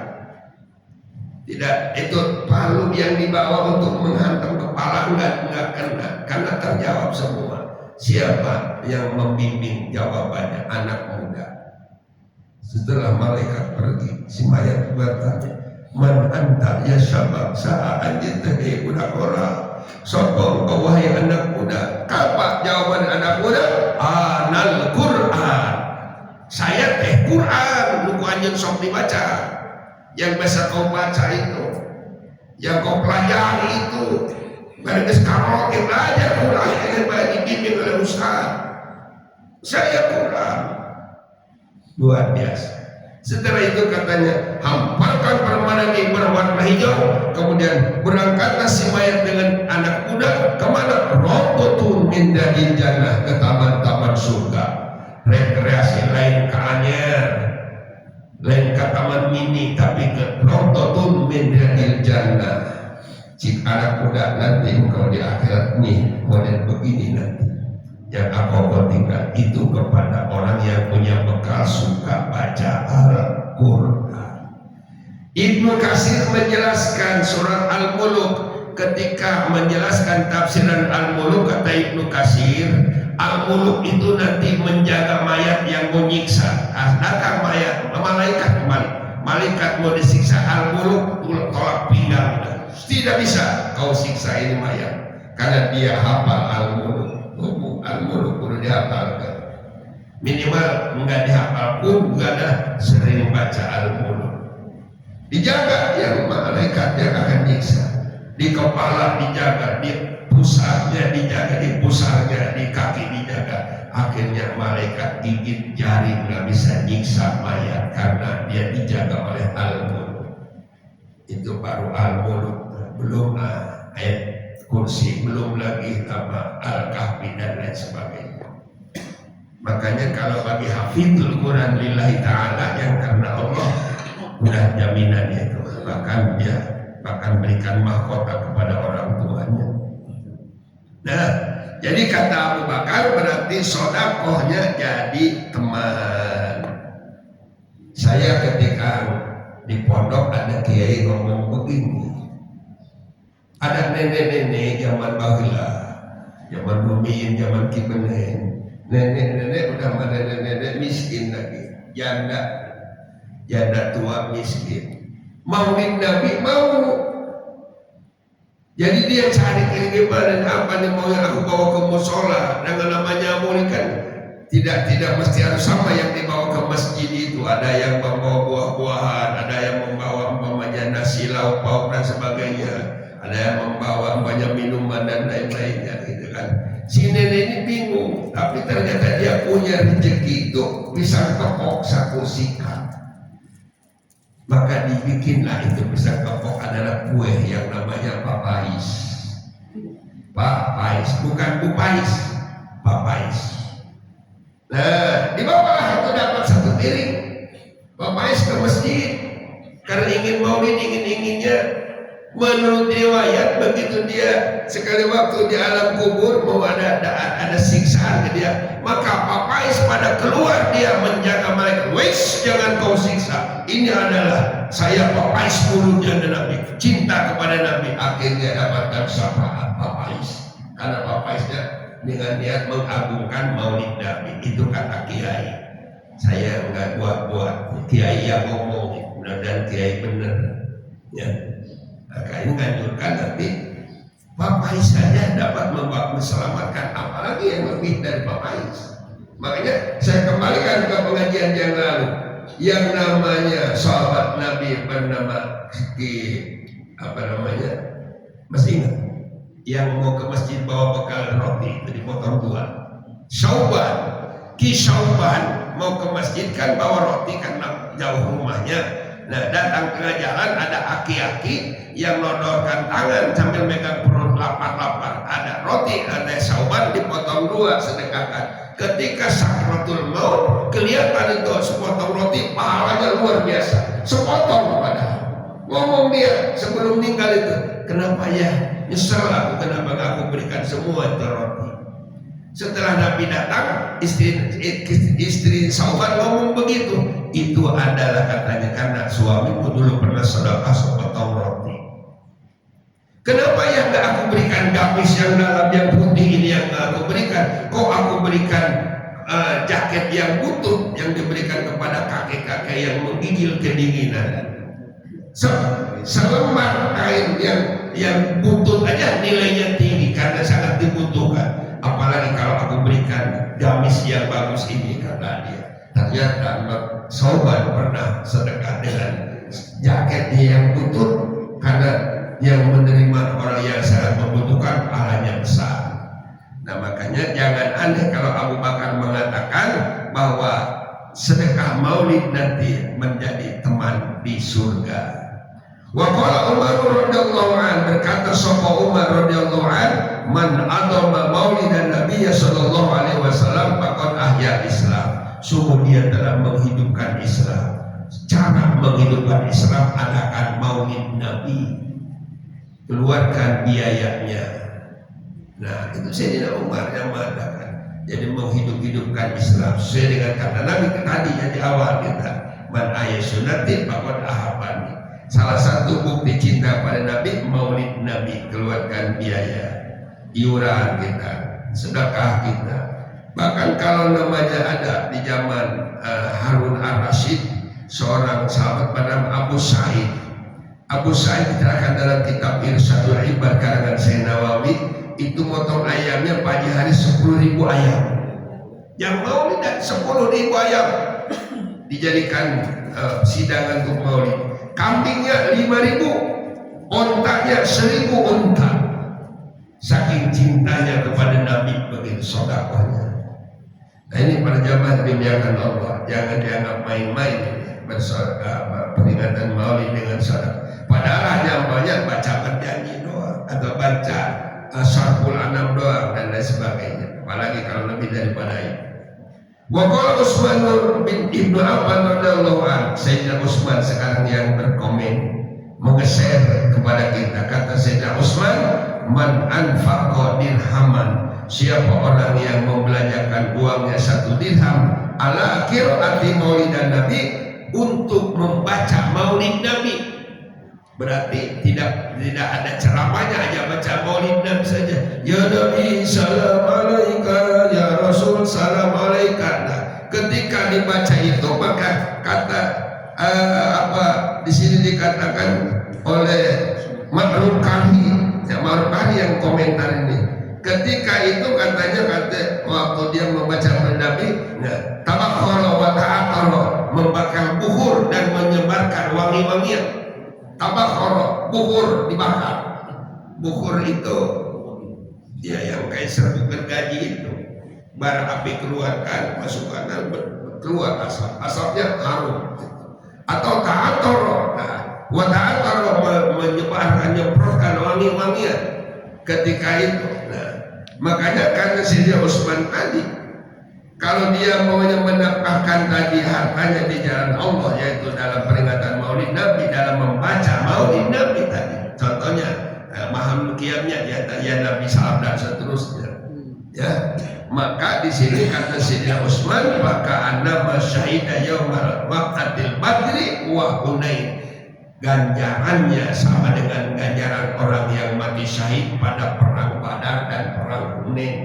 Tidak, itu palu yang dibawa untuk menghantam kepala enggak kena, karena terjawab semua. Siapa yang membimbing? Jawabannya anak muda. Setelah malaikat pergi, si mayat bertanya, man anta ya syabab sa'a anjitahi budak orang. Sokong kau wahai anak muda. Apa jawaban anak muda? Anal Quran. Saya teh Quran, buku anjing sok dibaca. Yang biasa kau baca itu, yang kau pelajari itu, mereka sekarang kita belajar Quran yang dibimbing oleh Ustaz. Saya Quran luar biasa. Setelah itu katanya, hamparkan permainan yang berwarna hijau. Kemudian berangkatlah si mayat dengan anak muda kemana? Rototun min dadil jannah, ke taman-taman surga. Rekreasi lain ke Anyer, lain ke taman mini, tapi ke Rototun min dadil jannah. Jika anak muda nanti engkau di akhirat nih model begini nanti, yang aku tinggal itu kepada orang yang punya bekal suka baca Al-Quran. Ibnu Katsir menjelaskan surat Al-Muluk, ketika menjelaskan tafsiran Al-Muluk kata Ibnu Katsir, Al-Muluk itu nanti menjaga mayat yang mau nyiksa. Adakah mayat malaikat mau disiksa, Al-Muluk tolak pinggang, tidak bisa kau siksa ini mayat karena dia hafal Al-Muluk. Al-Muluk perlu dihafalkan, minimal enggak dihafal pun enggak ada sering baca Al-Muluk. Dijaga yang malaikat yang akan nyiksa, di kepala dijaga, di pusarnya dijaga, di pusarnya, di kaki dijaga. Akhirnya malaikat gigit jari nggak bisa nyiksa mayat karena dia dijaga oleh Al-Muluk. Itu baru Al-Muluk, belum ayat kursi, belum lagi nama Al-Kahfi dan lain sebagainya. Makanya kalau bagi hafidhul Quran lillahi ta'ala, yang karena Allah udah jaminannya itu, bahkan dia bahkan berikan mahkota kepada orang tuanya. Nah, jadi kata Abu Bakar berarti sodakohnya jadi teman. Saya ketika di pondok ada kiai ngomong begini, ada nenek-nenek zaman bahula, zaman Bumiin, zaman Kibenen, nenek-nenek udah ada nenek-nenek miskin lagi, janda. janda tua miskin. Maulid Nabi mau. Jadi dia cari gimana apa nih mau yang aku bawa ke musola. Dengan namanya maulid kan tidak mesti harus sama yang dibawa ke masjid itu. Ada yang membawa buah-buahan, ada yang membawa umpamanya nasi lauk pauk dan sebagainya, ada yang membawa banyak minuman dan lain-lainnya gitu kan. Si nenek ini bingung, tapi ternyata dia punya rezeki itu pisang kepok satu sikat. Maka dibikinlah itu pisang kepok adalah kue yang namanya papais. Papais, bukan bupais, papais. Nah, dibawalah itu dapat satu piring papais ke masjid karena ingin maulid, inginnya. Menurut riwayat begitu dia sekali waktu di alam kubur mau ada siksaan ke dia, maka papais pada keluar dia menjaga mereka. Wes, jangan kau siksa. Ini adalah saya papais mulutnya Nabi, cinta kepada Nabi. Akhirnya dapatkan syafaat papais karena papaisnya dengan niat mengagungkan maulid Nabi. Itu kata kiai. Saya enggak buat-buat. Kiai yang ngomong, mudah-mudahan kiai benar. Ya. Maka ini menganjurkan nanti papais saja dapat menyelamatkan, apalagi yang lebih dari papais. Makanya saya kembalikan ke pengajian yang lalu, yang namanya sahabat Nabi bernama masih ingat? Yang mau ke masjid bawa bekal roti itu dipotong dua. Syauban mau ke masjid kan bawa roti karena jauh rumahnya. Nah, datang tengah jalan ada aki-aki yang nodorkan tangan sambil megang perut lapar-lapar. Ada roti, ada Syauban dipotong dua, sedekahkan. Ketika sakratul maut kelihatan itu sepotong roti, pahalanya luar biasa. Sepotong padahal. Ngomong dia sebelum meninggal itu, kenapa ya? Nyesel aku kenapa aku berikan semua itu roti. Setelah Nabi datang, istri Syauban ngomong begitu. Itu adalah katanya karena suamiku dulu pernah sedekah sepotong roti. Kenapa yang gak aku berikan gamis yang dalam yang putih ini yang gak aku berikan? Kok aku berikan jaket yang butut yang diberikan kepada kakek-kakek yang menggigil kedinginan? Selembar kain yang butut aja nilainya tinggi karena sangat dibutuhkan. Apalagi kalau aku berikan gamis yang bagus ini, kata dia. Ternyata Syauban pernah sedekah dengan jaketnya yang butut karena yang menerima orang yang sangat membutuhkan pahalanya besar. Nah, makanya jangan aneh kalau Abu Bakar mengatakan bahwa sedekah maulid nanti menjadi teman di surga. Wa qala Umar radhiyallahu an, berkata sapa Umar radhiyallahu an, man adama maulidan Nabi sallallahu alaihi wasallam faqad ahya Islam. Sungguh dia telah menghidupkan Islam. Cara menghidupkan Islam adakan maulid Nabi. Keluarkan biayanya. Nah, itu Sayyidina Umar yang mengatakan. Jadi menghidup-hidupkan Islam sesuai dengan kata Nabi tadi yang di awal kita. Man ayat sunnati faqad ahabani. Salah satu bukti cinta pada Nabi, maulid Nabi. Keluarkan biaya, iuran kita, sedekah kita. Bahkan kalau namanya ada di zaman Harun al-Rashid, seorang sahabat bernama Abu Sa'id. Abu Sa'id diterangkan dalam kitab Irsyadul Ibad karangan Syekh Nawawi, itu motong ayamnya pagi hari 10.000 ayam. Yang maulid dan 10.000 ayam dijadikan sidangan untuk maulid. Kambingnya 5.000, ontanya 1.000 onta. Saking cintanya kepada Nabi, begitu sedekahnya. Nah, ini para jamaah dimuliakan Allah, jangan dianggap main-main peringatan maulid dengan sedekah. Padahal hanya banyak baca berjanji doang atau baca Syarhul Anam doang dan lain sebagainya. Apalagi kalau lebih daripada itu. Wa qala Utsman bin Ibnu Affan radhiyallahu anhu, Sayyidina Utsman sekarang yang berkomen menggeser kepada kita. Kata Sayyidina Utsman, man anfaqa dirhaman, siapa orang yang membelanjakan uangnya 1 dirham ala qiraati maulidan Nabi, untuk membaca maulid Nabi. Berarti tidak ada ceramahnya, aja baca maulid Nabi saja. Ya Nabi salam alaika, ya Rasul salam alaika. Nah, ketika dibaca itu maka kata di sini dikatakan oleh Ma'ruf Kahfi, ya Ma'ruf Kahfi yang komentar ini. Ketika itu katanya waktu dia membaca Nabi, tabakhara wa ta'akhara, membakar bukhur dan menyebarkan wangi-wangian. Tabakhara, bukhur dibakar. Bukhur itu ya yang kayak serbuk gergaji itu. Bara api keluarkan, masukkan dan keluar asap. Asapnya harum. Atau ta'akhara, wa ta'akhara menyebarkan, nyemprotkan wangi-wangian ketika itu. Makanya karena Sayyidina Utsman tadi, kalau dia maunya menafkahkan tadi hartanya di jalan Allah, yaitu dalam peringatan Maulid Nabi, dalam membaca Maulid Nabi tadi, contohnya maham qiyamnya ya Nabi salam dan seterusnya, ya, maka di sini kata Sayyidina Utsman, maka annama syahida yaumal waqatil badri wa hunain, ganjarannya sama dengan ganjaran orang yang mati syahid pada perang Badar dan perang Hunain.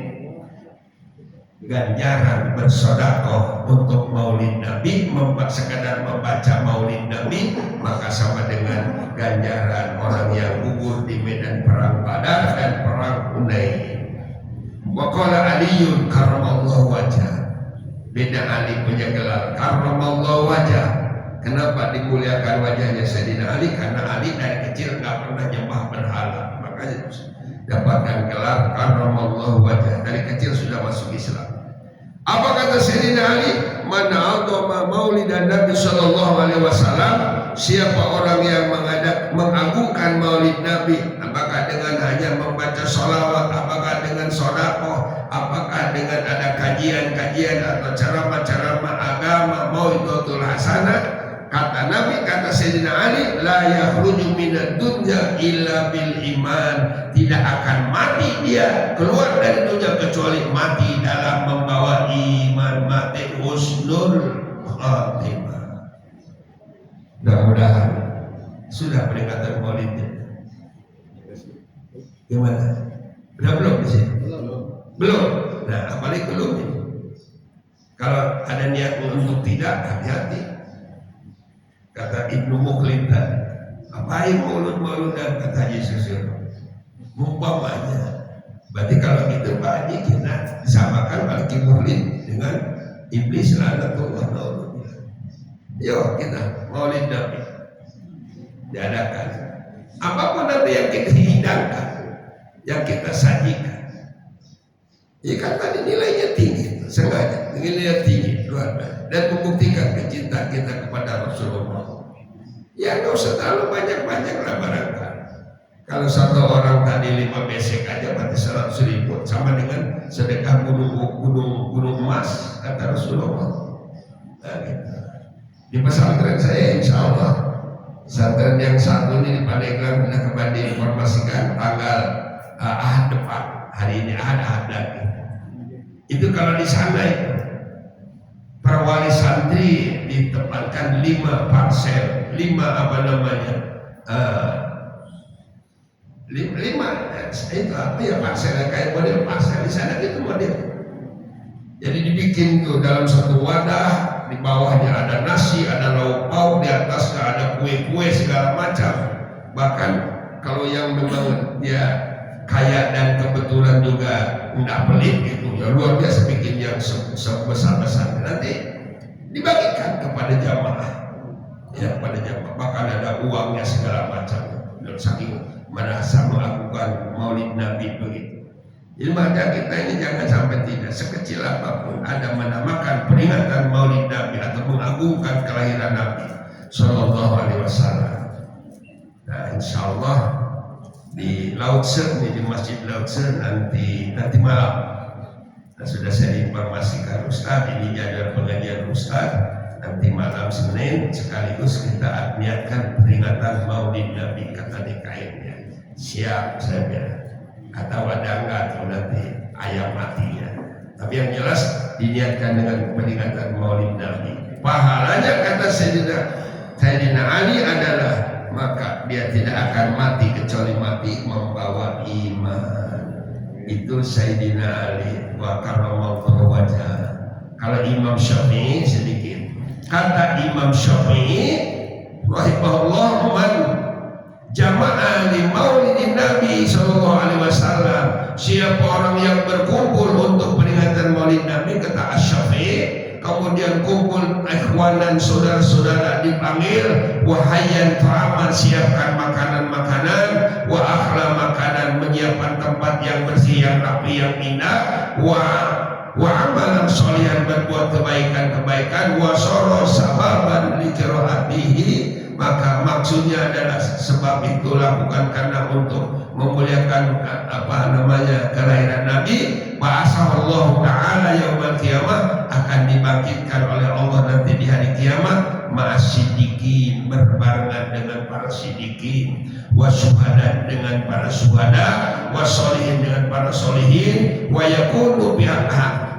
Ganjaran bersedekah untuk Maulid Nabi, sekadar membaca Maulid Nabi, maka sama dengan ganjaran orang yang gugur di medan perang Badar dan perang Hunain. Wa qala Aliyun karramallahu wajah. Beda Ali punya gelar karramallahu wajah. Kenapa dimuliakan wajahnya Sayyidina Ali? Karena Ali dari kecil nggak pernah nyembah berhala, makanya dapatkan gelar karramallahu wajah. Dari kecil sudah masuk Islam. Apa kata Sayyidina Ali? Man a'dhama maulidan Nabi sallallahu alaihi wasallam, siapa orang yang mengagungkan maulid Nabi, apakah dengan hanya membaca sholawat, apakah dengan sedekah, apakah dengan ada kajian-kajian atau ceramah-ceramah agama, mau'izatul hasanah. Kata Nabi, kata Sayyidina Ali, la yakhruju minad dunya illa bil iman, tidak akan mati dia keluar dari dunia kecuali mati dalam membawa iman, mati husnul khatimah. Mudah-mudahan sudah peringatan Maulidnya. Gimana? Udah belum di sini? Belum. Nah, apalagi belum ini. Kalau ada niat untuk tidak, hati-hati. Kata Ibnu Mukhlid tadi, apain maulud-mauludan, kata Yesus itu mumpamanya. Berarti kalau gitu Pak Haji, kita disamakan Al Mukhlid dengan iblis laknatullah naudzubillah. Yuk kita maulid Nabi diadakan. Apapun nanti yang kita hidangkan, yang kita sajikan, ya kan tadi nilainya tinggi, sengaja nilainya tinggi, luar biasa, dan membuktikan kecintaan kita kepada Rasulullah. Ya nggak usah terlalu banyak-banyak lah barangkali. Kalau satu orang tadi 5 besek aja berarti 100.000, sama dengan sedekah gunung emas, kata Rasulullah. Nah, gitu. Di pesantren saya insya Allah, pesantren yang satu ini di Pandeglang, sudah kembali diinformasikan tanggal Ahad depan, hari ini Ahad lagi. Itu kalau di sana itu para wali santri ditempatkan 5 parsel, 5 apa namanya, 5 itu apa ya, parsel kayak model parsel di sana gitu model. Jadi dibikin tuh dalam satu wadah, di bawahnya ada nasi, ada lauk pauk, di atasnya ada kue-kue segala macam. Bahkan kalau yang memang dia kaya dan kebetulan juga enggak pelit gitu, ya luar biasa bikin yang sebesar-besar, nanti dibagikan kepada jamaah, ya pada jamaah. Bahkan ada uangnya segala macam, dan saking merasa melakukan maulid Nabi begitu. Jadi maka kita ini jangan sampai tidak sekecil apapun ada menamakan peringatan maulid Nabi atau mengagungkan kelahiran Nabi Sallallahu Alaihi Wasallam. Nah, insya Allah di Lautse, di Masjid Lautse nanti malam. Nah, sudah saya informasikan Ustaz, ini jadwal pengajian Ustaz. Nanti malam Senin sekaligus kita niatkan peringatan Maulid Nabi, kata DKM-nya. Siap saja. Atau ada enggak atau nanti ayam matinya. Tapi yang jelas diniatkan dengan peringatan Maulid Nabi. Pahalanya kata Sayyidina Ali adalah, maka dia tidak akan mati kecuali mati membawa iman. Itu Sayyidina Ali wa karramallahu wajah. Kalau Imam Syafi'i sedikit, Kata Imam Syafi'i rahimahullah, man jama'a li maulidin Nabi sallallahu alaihi wasallam, siapa orang yang berkumpul untuk peringatan maulid Nabi, kata Asy-Syafi'i, kemudian kumpul ikhwanan, saudara-saudara dipanggil, wahayyan ta'aman, siapkan makanan-makanan, wa akhla makanan, menyiapkan tempat yang bersih, yang rapi, yang indah, wa amalan sholihan, berbuat kebaikan-kebaikan, wa soro sababan li qiraatihi, maka maksudnya adalah sebab itu lakukan karena untuk memuliakan kelahiran Nabi. Wa asallallahu ta'ala yaumal qiyamah, akan dibangkitkan oleh Allah nanti di hari kiamat, ma'as-siddiqin, berbarengan dengan para siddiqin, wa syuhada, dengan para syuhada, wa sholihin, dengan para sholihin, wa yakunu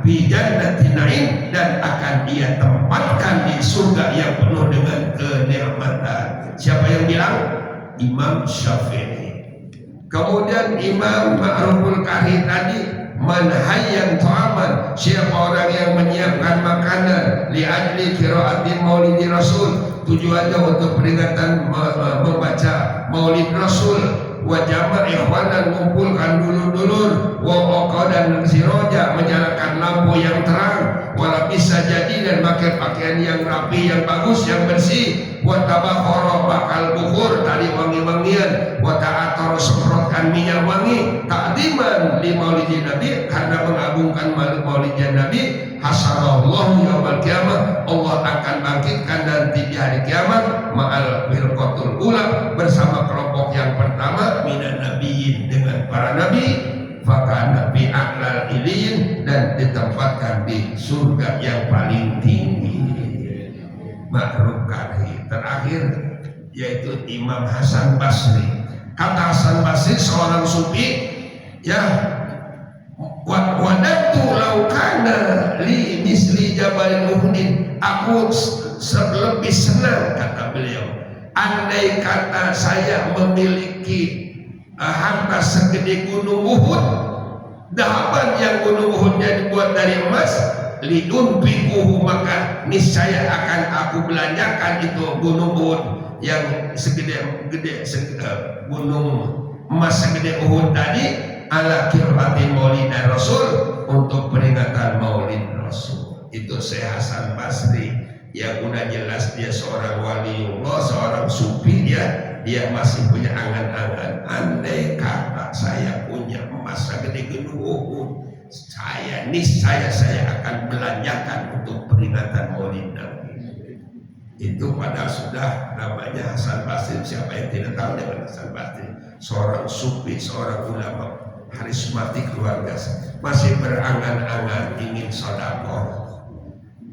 bi jannatin na'im, dan akan dia tempatkan di surga yang penuh dengan kenikmatan. Siapa yang bilang? Imam Syafi'i. Kemudian Imam Ma'ruful Qari tadi, man hayyan ta'aman, siapa orang yang menyiapkan makanan li ajli qiraatin maulidi Rasul, tujuannya untuk peringatan membaca maulid Rasul, wa jama' ikhwanan, mengumpulkan dulur-dulur, wa aqadan siroja, menyalakan lampu yang terang, wala bisa jadi, dan pakai pakaian yang rapi, yang bagus, yang bersih, wa tabakhara, bakal bukhur, tali wangi-wangian, wa ta'athara, semprotkan minyak wangi, ta'diman li maulidin Nabi, karena mengagungkan maulidnya Nabi. Hasanallahu yaumal qiyamah, Allah akan bangkitkan nanti di hari kiamat, ma'al firqatul ula, bersama kelompok yang pertama, minan nabiyyin, dengan para nabi, fakana bi a'lal iliyin, dan ditempatkan di surga yang paling tinggi. Ma'ruf Qari. Terakhir yaitu Imam Hasan Basri. Kata Hasan Basri, seorang sufi, ya, wadatu laukana li misli Jabal Uhud, aku lebih senang, kata beliau, andai kata saya memiliki harta segede gunung Uhud, dahaban yang gunung Uhudnya dibuat dari emas, liunfiquhu, maka niscaya akan aku belanjakan itu gunung Uhud yang segede gunung emas segede Uhud tadi, ala qiraatin maulid Rasul, untuk peringatan maulid Rasul. Itu Syekh Hasan Basri yang udah jelas dia seorang waliullah, seorang sufi, dia masih punya angan-angan, andai kata saya punya emas segede gunung Uhud, niscaya saya akan belanjakan untuk peringatan maulid Nabi. Itu padahal sudah namanya Hasan Basri. Siapa yang tidak tahu dengan Hasan Basri? Seorang sufi, seorang ulama karismatik luar biasa, masih berangan-angan ingin sedekah.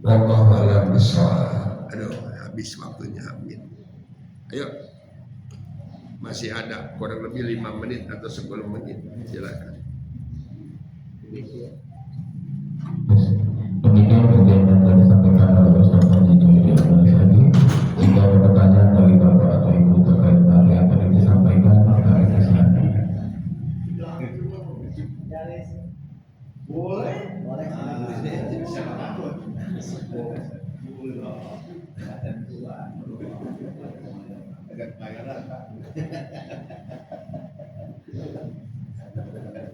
Wallahu a'lam bishawab. Aduh, habis waktunya. Amin. Ayo, masih ada kurang lebih 5 menit atau 10 menit, silakan. Demikian bagian yang telah disampaikan oleh Ustaz Haji Junaidi Abdul Hadi. Jika ada pertanyaan dari Bapak atau Ibu terkait dengan yang tadi disampaikan, maka silakan. Boleh.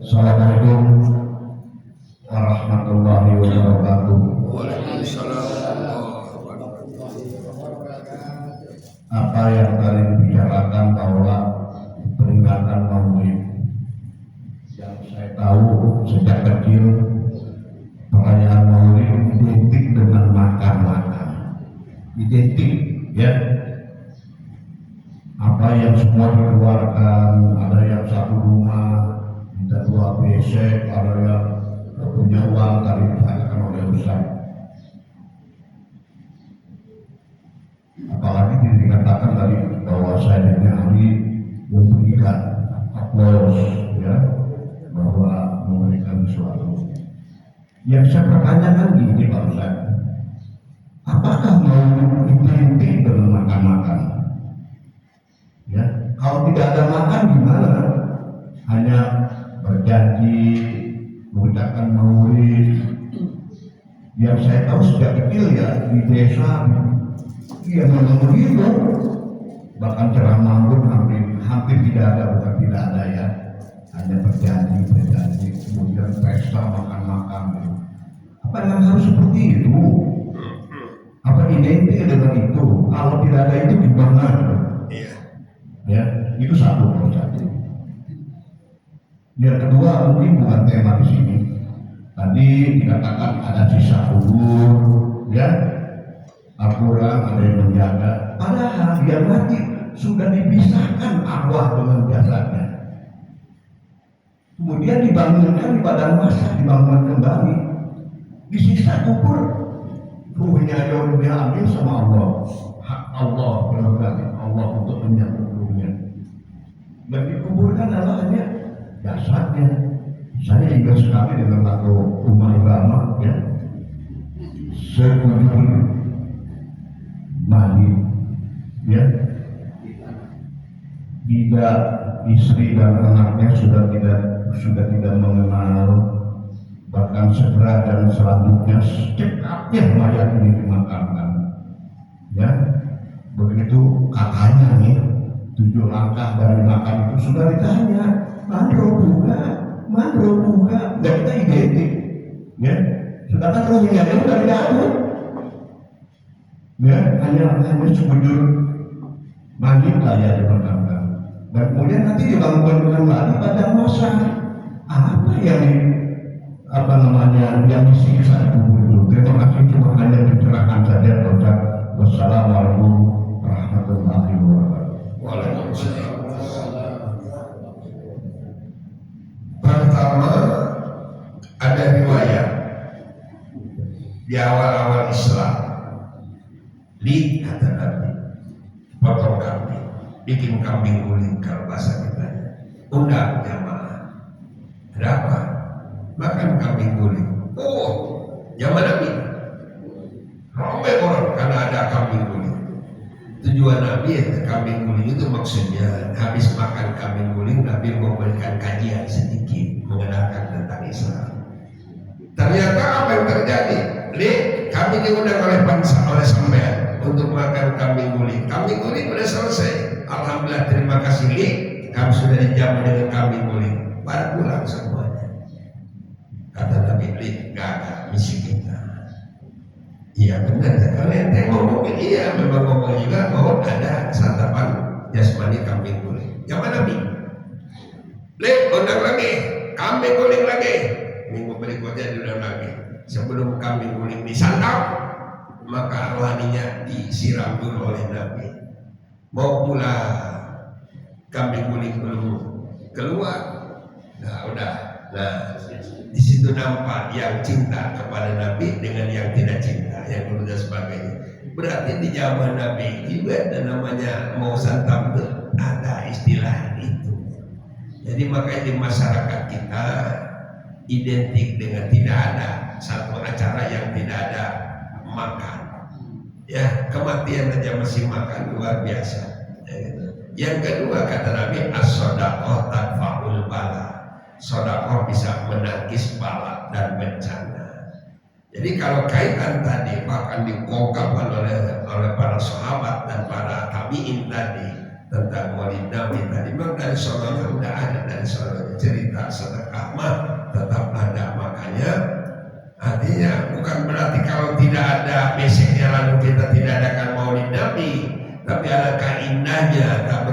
Assalamualaikum warahmatullahi wabarakatuh. Apa yang tadi dibicarakan bahwa peringatan maulid, yang saya tahu sejak kecil perayaan maulid identik dengan makan-makan, identik, ya. Apa yang semua dikeluarkan, ada yang satu rumah minta 2 besek, ada yang punya uang, tadi dikatakan oleh Ustaz. Apalagi dikatakan tadi bahwa saya ini ahli memberikan aplaus, ya, bahwa memberikan sesuatu. Yang saya pertanyakan gini Pak Ustaz, apakah mau identik dengan makan-makan? Ya, kalau tidak ada makan gimana? Hanya berjanji mengucapkan maulid, Yang saya tahu sejak kecil ya di desa, ya memang begitu. Bahkan ceramah pun hampir tidak ada, bukan tidak ada ya. Hanya berjanji, kemudian pesta makan-makan. Apa yang harus seperti itu? Apa identik dengan itu? Kalau tidak ada itu gimana? Iya. Ya, itu satu persatu. Yang kedua mungkin bukan tema di sini. Tadi dikatakan ada sisa kubur, ya, Al-Quran ada yang menjaga. Padahal dia mati sudah dipisahkan arwah dengan jasadnya. Kemudian dibangunkan di badan masa, dibangunkan kembali. Di sisa kubur, ruhnya jauh diambil sama Allah. Hak Allah benar-benar Allah untuk menyambut ruhnya. Dan dikuburkan adalah hanya jasadnya. Saya ingat sekali dengan satu rumah ulama, ya, sekujur mayit, ya, tidak istri dan anaknya sudah tidak mengenal, bahkan segera dan selanjutnya secepatnya mayat ini dimakamkan, ya. Begitu katanya nih 7 langkah dari makam itu sudah ditanya mandro buka, dan kita identik, ya. Sedangkan ruhnya itu sudah diatur, ya, hanya sekujur mayit lah ya dimakamkan. Dan kemudian nanti dibangunkan kembali pada masa apa yang yang disiksa kubur itu. Terima kasih, cuma hanya dicerahkan saja. Wassalamualaikum warahmatullahi wabarakatuh. Waalaikumsalam. Pertama, ada riwayat di awal-awal Islam, kata Nabi, potong kambing, bikin kambing guling kalau bahasa kita, undang jamaah, ada apa? Makan kambing guling. Oh, zaman Nabi ramai orang karena ada kambing guling. Tujuan Nabi kambing guling itu maksudnya habis makan kambing guling Nabi memberikan kajian sedikit mengenalkan tentang Islam. Ternyata apa yang terjadi? Kami diundang oleh sampean untuk makan kambing guling. Kambing guling sudah selesai. Alhamdulillah, terima kasih kami sudah dijamu dengan kambing guling. Pada pulang semuanya. Kata Nabi, nggak ada misi kita. Iya benar, kalau ente ngomongin iya memang ngomong juga bahwa ada santapan jasmani kambing guling. Yang mana Nabi? Undang lagi, kambing guling lagi. Minggu berikutnya diundang lagi. Sebelum kambing guling disantap, maka rohaninya disiram dulu oleh Nabi. Mau pula kambing guling belum keluar. Nah udah, di situ nampak yang cinta kepada Nabi dengan yang tidak cinta, yang dulu dan sebagainya. Berarti di zaman Nabi juga ada namanya mau santap itu ada istilah itu. Jadi makanya di masyarakat kita identik dengan tidak ada satu acara yang tidak ada makan. Ya, kematian aja masih makan, luar biasa. Ya, gitu. Yang kedua kata Nabi, as-shadaqah tadfa'ul bala. Sedekah bisa menangkis bala dan bencana. Jadi kalau kaitan tadi bahkan diungkapkan oleh para sahabat dan para tabiin tadi tentang Maulid Nabi tadi, memang dari sononya sudah ada, dari sononya cerita sedekah mah tetap ada. Makanya artinya bukan berarti kalau tidak ada basicnya lalu kita tidak adakan Maulid Nabi, tapi alangkah indahnya tak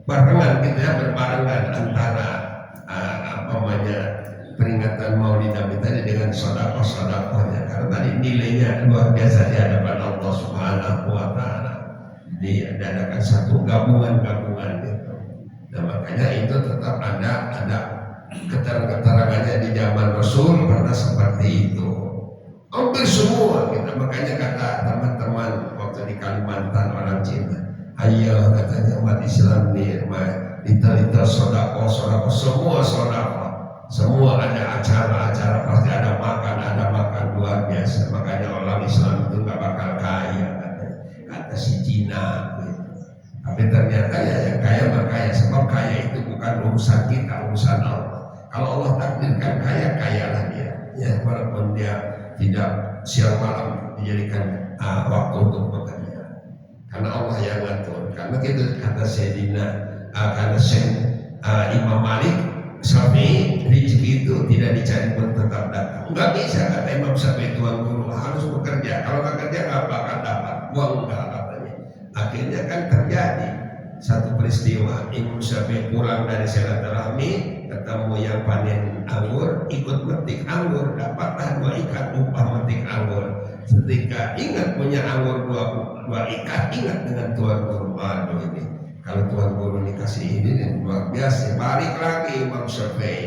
barengan kita ya, berbarengan antara peringatan Maulid Nabi tadi dengan sedekah-sedekahnya, karena tadi nilainya luar biasa di hadapan Allah Subhanahu wa taala. Diadakan satu gabungan gitu. Nah, makanya itu tetap ada keterangannya di zaman Rasul pernah seperti itu. Hampir semua kita, makanya kata teman-teman waktu di Kalimantan orang Cina, ayo katanya umat Islam nih, lita sedekah semua ada acara pasti ada makan luar biasa. Makanya orang Islam itu nggak bakal kaya kata si Cina gitu. Tapi ternyata ya yang kaya berkaya, sebab kaya itu bukan urusan kita, urusan Allah. Kalau Allah takdirkan kaya, kayalah dia. Ya, walaupun dia tidak siang malam dijadikan waktu untuk bekerja. Karena Allah yang ngatur. Karena itu kata Sayyidina, karena Imam Malik, Syafi'i, rezeki itu tidak dicari pun tetap datang. Enggak bisa kata Imam Syafi'i, tuan guru harus bekerja. Kalau nggak kerja nggak bakal dapat uang, enggak katanya. Akhirnya kan terjadi satu peristiwa, Imam Syafi'i pulang dari silaturahmi, ketemu yang panen anggur, ikut metik anggur, dapatlah 2 ikat upah metik anggur. Ketika ingat punya anggur 2 ikat, ingat dengan tuan guru, aduh ini kalau tuan guru dikasih ini luar biasa. Balik lagi Imam Syafi'i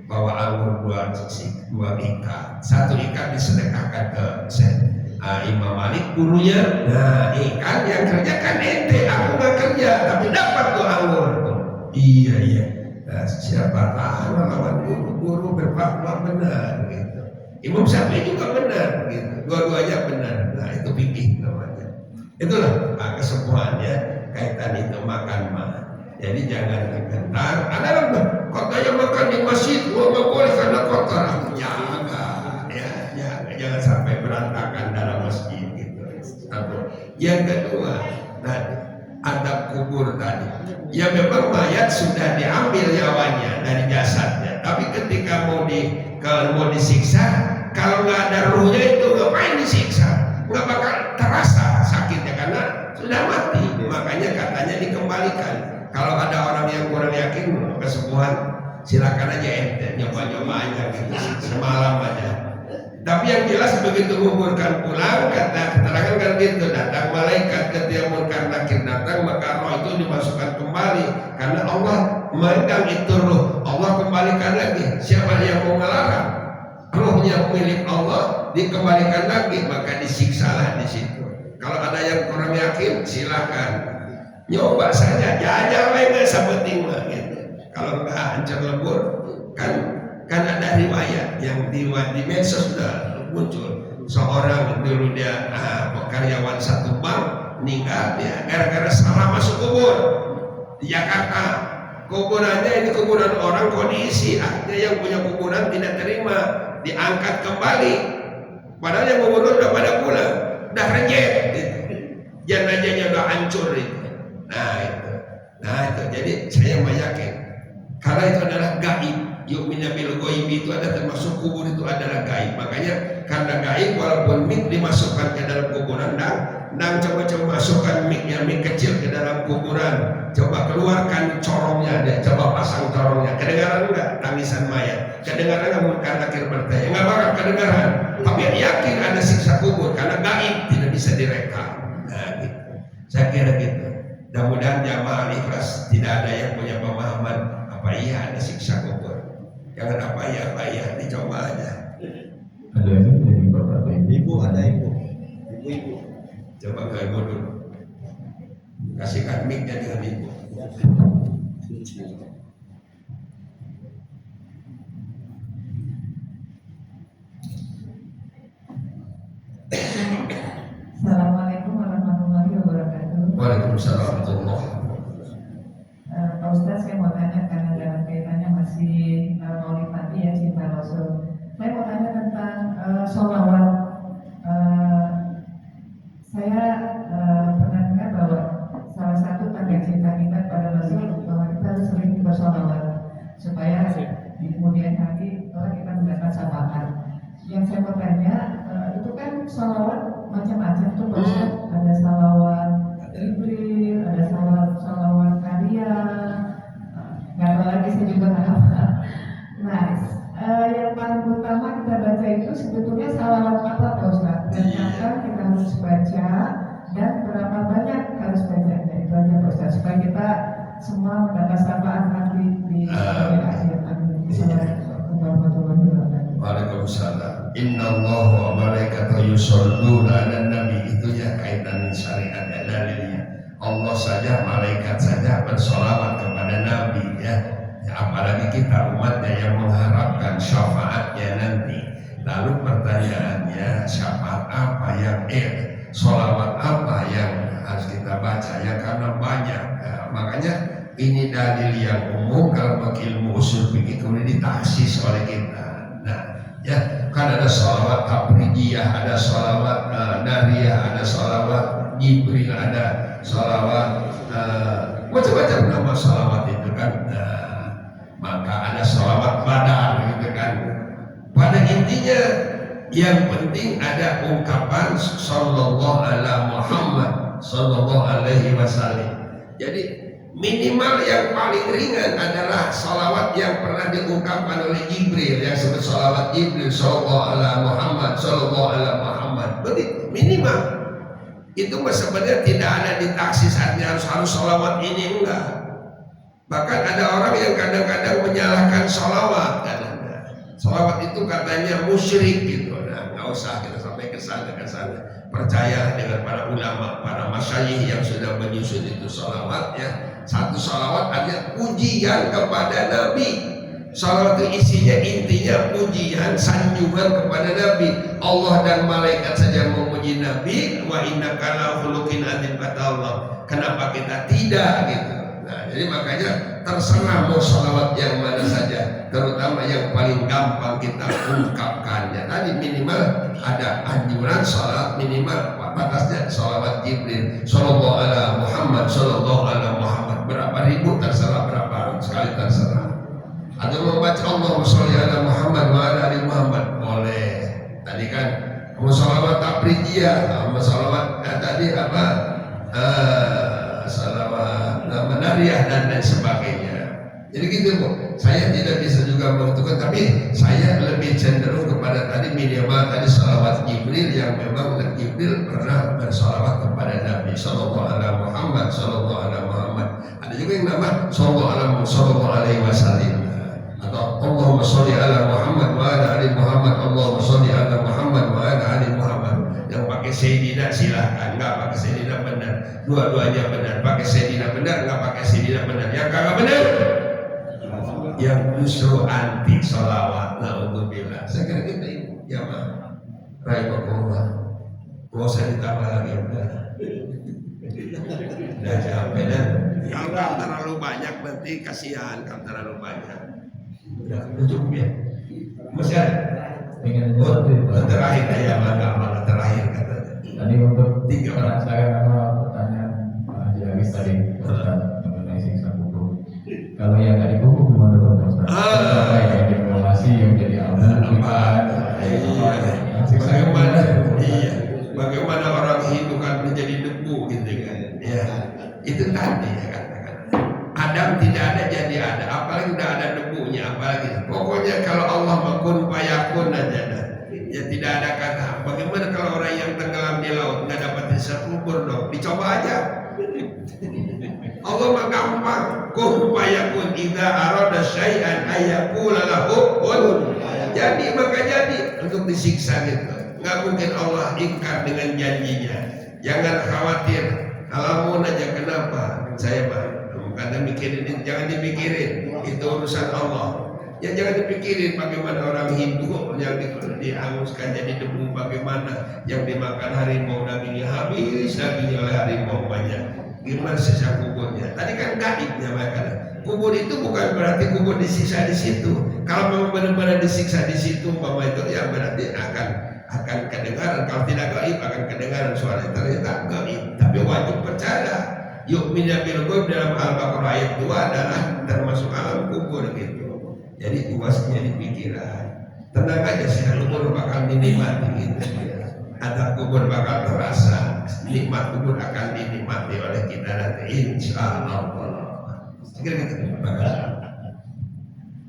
bawa anggur 2 ikat, 1 ikat disedekahkan ke Imam Malik gurunya. Nah ikan yang kerja kan ente, aku nggak kerja tapi dapat tuh anggur. Iya. Nah, siapa tahu lawan guru berfatwa benar gitu. Imam Syafi'i juga benar gitu. Dua-duanya benar. Nah itu fikih namanya. Itulah kesemuanya kaitan itu makan mah. Jadi jangan gentar. Ada orang katanya makan di masjid, nggak boleh karena kotor. Jangan sampai berantakan dalam masjid gitu. Yang kedua, adab kubur tadi. Ya memang mayat sudah diambil nyawanya dari jasadnya, tapi ketika mau disiksa, kalau nggak ada ruhnya itu ngapain disiksa? Nggak bakal terasa sakitnya karena sudah mati. Makanya katanya dikembalikan. Kalau ada orang yang kurang yakin kesembuhan, silakan aja ente nyoba-nyoba aja gitu, semalam aja. Tapi yang jelas begitu menguburkan pulang, kata keterangan kan gitu, datang malaikat ketika munkar nakir datang, maka roh itu dimasukkan kembali karena Allah memegang itu roh, Allah kembalikan lagi. Siapa yang mau melarang? Rohnya milik Allah dikembalikan lagi, maka disiksalah di situ. Kalau ada yang kurang yakin, silakan nyoba saja, jajan lagi sabeting gitu. Kalau enggak hancur lebur, kan ada riwayat yang di medsos sudah muncul, seorang dulu dia karyawan satu bank meninggal dia gara-gara salah masuk kubur di Jakarta. Kuburannya ini kuburan orang kondisi, akhirnya yang punya kuburan tidak terima, diangkat kembali, padahal yang kuburan udah pada pulang, udah reject gitu. Jenazahnya udah hancur itu. Nah itu jadi saya meyakin karena itu adalah gaib. Yu'mina bil ghaib itu ada termasuk kubur itu adalah gaib. Makanya karena gaib walaupun mik dimasukkan ke dalam kuburan dan coba masukkan miknya, mik kecil ke dalam kuburan, coba keluarkan corongnya deh, coba pasang corongnya, kedengaran enggak tangisan mayat? Kedengaran enggak munkar nakir bertanya? Enggak bakal kedengaran. Tapi yakin ada siksa kubur karena gaib tidak bisa direkam. Nah gitu. Saya kira gitu. Mudah-mudahan jamaah ikhlas tidak ada yang punya pemahaman apa iya ada siksa kubur. Jangan apa ya, dicoba aja. Ada ini dari bapak Ibu, ada ibu. Coba ke ibu dulu. Kasihkan mic-nya dengan ibu. Assalamualaikum warahmatullahi wabarakatuh. Waalaikumsalam warahmatullahi wabarakatuh. Pak Ustaz, saya mau tanya karena dalam kaitannya masih Maulid Nabi ya, cinta Rasul. Saya mau tanya tentang sholawat. Saya pernah dengar bahwa salah satu tanda cinta kita pada Rasul bahwa kita harus sering bersholawat supaya di kemudian hari kita mendapat syafaat. Yang saya mau tanya, itu kan sholawat macam-macam tuh Pak Ustaz. Ada sholawat Jibril, ada sholawat karya, nggak tahu lagi saya juga nggak hafal. Nah, yang paling utama kita baca itu sebetulnya sholawat apa Pak Ustaz? Dan kapan kita harus baca dan berapa banyak harus bacanya? Itu aja Pak Ustaz, supaya kita semua mendapat syafaat nanti di akhir. Assalamualaikum warahmatullahi wabarakatuh. Waalaikumsalam. Innallaha wa malaikatahu yusholluna 'alan nabi. Itu ya kaitan syariat dan dalilnya. Allah saja, malaikat saja bersolawat kepada Nabi ya. Apalagi kita umatnya yang mengharapkan syafaatnya nanti. Lalu pertanyaannya, syafaat apa yang solawat apa yang harus kita baca ya, karena banyak. Makanya Ini dalil yang umum kalau pakai ilmu usul fikih kemudian ditaksis oleh kita. Nah, ya kan ada sholawat tafrijiyah, ada sholawat nariyah, ada sholawat jibril, ada sholawat macam-macam nama sholawat itu kan. Maka ada sholawat badar gitu kan. Pada intinya yang penting ada ungkapan sallallahu ala Muhammad sallallahu alaihi wasallam. Jadi minimal yang paling ringan adalah salawat yang pernah diungkapkan oleh Jibril, yang disebut salawat Jibril sallallahu ala Muhammad sallallahu ala Muhammad. Begitu minimal. Itu sebenarnya tidak ada ditaksis artinya harus salawat ini, enggak. Bahkan ada orang yang kadang-kadang menyalahkan salawat. Salawat itu katanya musyrik gitu. Nah, nggak usah kita sampai ke sana. Percaya dengan para ulama, para masyayikh yang sudah menyusun itu salawat ya. Satu salawat ada pujian kepada Nabi. Salawat itu isinya intinya pujian, sanjungan kepada Nabi. Allah dan malaikat saja memuji Nabi. Wa innaka la khuluqin adzim, kata Allah. Kenapa kita tidak gitu? Nah, jadi makanya terserah mau salawat yang mana saja, terutama yang paling gampang kita ungkapkannya. Tadi minimal ada anjuran salat minimal batasnya salawat Jibril sallallahu ala Muhammad sallallahu ala Muhammad. Berapa ribu terserah, berapa sekali terserah. Atau membaca Allahumma sholli ala Muhammad wa ala ali Muhammad boleh. Tadi kan mau salawat tafrijiyah, mau salawat tadi apa? Salawat nariyah dan lain sebagainya. Jadi gitu Bu, saya tidak bisa juga menentukan, tapi saya lebih cenderung kepada tadi minimal tadi salawat Jibril yang memang Jibril pernah bersalawat kepada Nabi sallallahu alaihi Muhammad sallallahu alaihi Muhammad. Ada juga yang nama sallallahu alaihi wasallam atau Allahumma sholli ala Muhammad wa ala ali Muhammad, Allahumma sholli ala Muhammad wa ala ali Muhammad. Yang pakai sayyidina silahkan, enggak pakai sayyidina benar, dua-duanya benar. Pakai sayyidina benar, enggak pakai sayyidina benar. Yang kagak benar, yang justru anti sholawat. Naudzubillah. Saya kira kita ini ya mah rahimahullah. Mau saya ditambah lagi udah sampai dan kalau terlalu banyak nanti kasihan kalau terlalu banyak. Udah cukup ya. Masih ada. Terakhir ya mana terakhir katanya. Tadi untuk 3 saya nama pertanyaan Pak Haji Agis tadi mengenai siksa kubur. Kalau yang nggak dikubur gimana dong Ustaz? Apa yang diplomasi yang jadi bagaimana? Iya. Bagaimana orang hidup kan menjadi debu gitu kan? Ya. Itu tadi ya katakan. Adam tidak ada jadi ada, apalagi udah ada debunya, apalagi. Pokoknya kalau Allah makun payakun aja dah. Ya tidak ada kata. Bagaimana kalau orang yang tenggelam di laut nggak dapat hisab kubur dong? Dicoba aja. Allah mah gampang. Kun payakun idza arada syai'an ayyaqula lahu kun. Jadi maka jadi untuk disiksa gitu. Nggak mungkin Allah ingkar dengan janjinya. Jangan khawatir. Alamun aja kenapa? Saya mah kata mikirin, jangan dipikirin. Itu urusan Allah. Ya jangan dipikirin bagaimana orang Hindu yang dihanguskan jadi debu, bagaimana yang dimakan harimau dagingnya habis dagingnya oleh harimau banyak. Gimana sisa kuburnya? Tadi kan gaibnya makanya. Kubur itu bukan berarti kubur disiksa di situ. Kalau memang benar-benar disiksa di situ, bahwa itu ya berarti akan kedengaran. Kalau tidak gaib akan kedengaran suara. Ternyata gaib, tapi wajib percaya. Yu'minu bil ghaib dalam Al-Baqarah ayat 2 adalah termasuk alam kubur gitu. Jadi luasnya di pikiran. Tenang aja sih, kubur bakal dinikmati gitu. Adab kubur bakal terasa, nikmat kubur akan dinikmati oleh kita nanti insya Allah. Sekiranya gitu.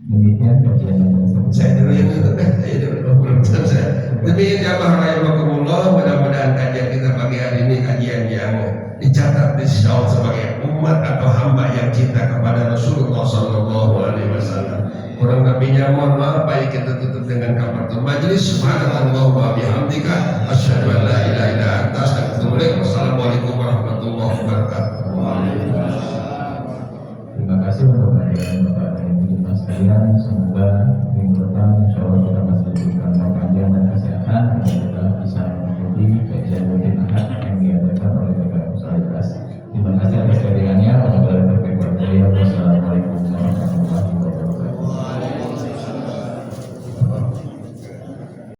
Demikian kajian yang Saya dulu yang itu saya dulu belum selesai. Demikian jamaah rahimakumullah, mudah-mudahan kajian kita pagi hari ini kajian yang dicatat di sisi Allah sebagai umat atau hamba yang cinta kepada Rasulullah Sallallahu Alaihi Wasallam. Kurang lebihnya mohon maaf. Baik, kita tutup dengan kafaratul majlis. Subhanallah wa bihamdika asyhadu an la ilaha illa anta astaghfiruka. Wassalamualaikum warahmatullahi wabarakatuh. Terima kasih untuk kehadiran Bapak dan Ibu sekalian.